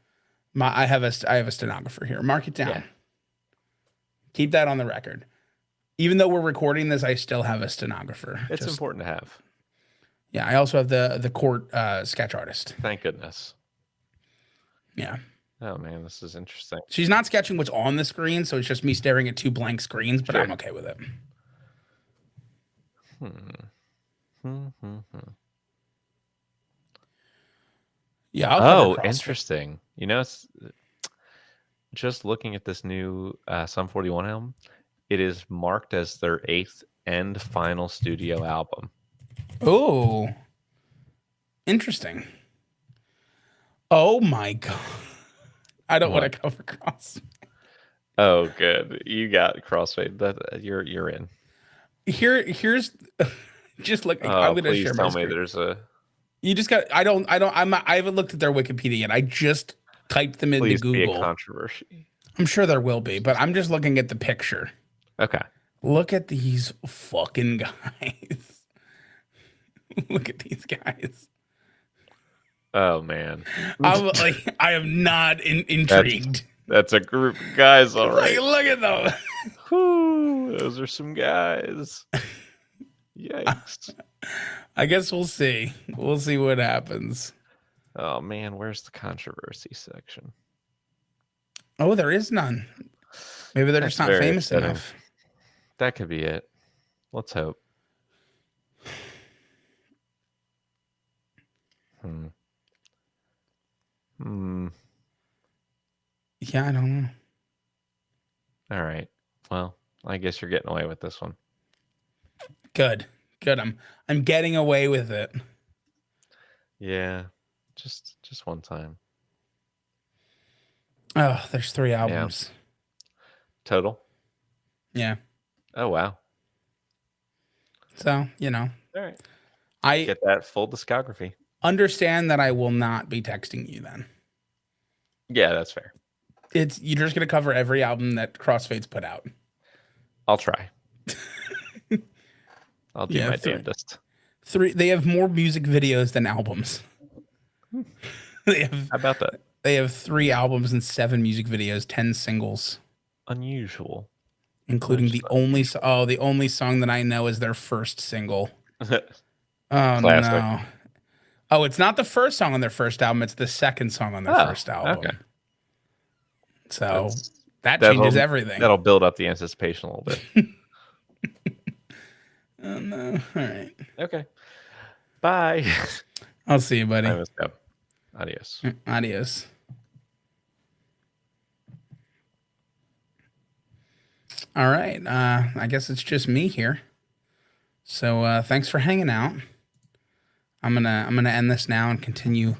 B: I have a stenographer here. Mark it down.
A: Yeah.
B: Keep that on the record. Even though we're recording this, I still have a stenographer.
A: it's important to have.
B: Yeah, I also have the court sketch artist.
A: Thank goodness.
B: Yeah.
A: Oh man, this is interesting.
B: She's not sketching what's on the screen, so it's just me staring at 2 blank screens, but
A: Sure.
B: I'm okay with it. Yeah, I'll cover CrossFit.
A: Interesting. You know, it's just looking at this new Sum 41 album, it is marked as their 8th and final studio album.
B: Oh, interesting. Oh my god. I don't want to cover CrossFit.
A: Oh, good. You got Crossfade. That you're in.
B: Here's just look. I'm gonna
A: please
B: share
A: tell
B: my
A: me
B: screen.
A: there's a.
B: You just got. I haven't looked at their Wikipedia yet. I just typed them into
A: Please be
B: Google.
A: a controversy.
B: I'm sure there will be, but I'm just looking at the picture.
A: Okay.
B: Look at these fucking guys. Look at these guys.
A: Oh man.
B: I am not intrigued.
A: That's a group of guys, all right.
B: Look at them.
A: Whew, those are some guys. Yikes.
B: I guess we'll see. We'll see what happens.
A: Oh man, where's the controversy section?
B: Oh, there is none. Maybe they're just not
A: very
B: famous
A: upsetting.
B: enough.
A: That could be it. Let's hope.
B: Yeah, I don't know.
A: All right. Well, I guess you're getting away with this one.
B: Good. I'm getting away with it.
A: Yeah. Just one time.
B: Oh, there's 3 albums.
A: Total?
B: Yeah.
A: Oh wow.
B: So, you know.
A: All right.
B: I
A: Get that full discography.
B: understand that I will not be texting you then.
A: Yeah, that's fair.
B: You're just gonna cover every album that Crossfade's put out.
A: I'll try. I'll do my damnedest.
B: 3. They have more music videos than albums.
A: How about that?
B: They have 3 albums and 7 music videos, 10 singles,
A: Unusual.
B: including the only song that I know is their first single. Oh
A: Classic.
B: no! Oh, it's not the first song on their first album; it's the second song on their first album.
A: Okay.
B: So that changes everything.
A: That'll build up the anticipation a little bit.
B: Oh no! All right.
A: Okay. Bye.
B: I'll see you, buddy.
A: I must go. Adios.
B: Adios. All right. I guess it's just me here. So thanks for hanging out. I'm gonna end this now and continue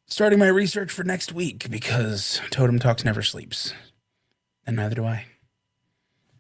B: starting my research for next week because Totem Talks never sleeps, and neither do I.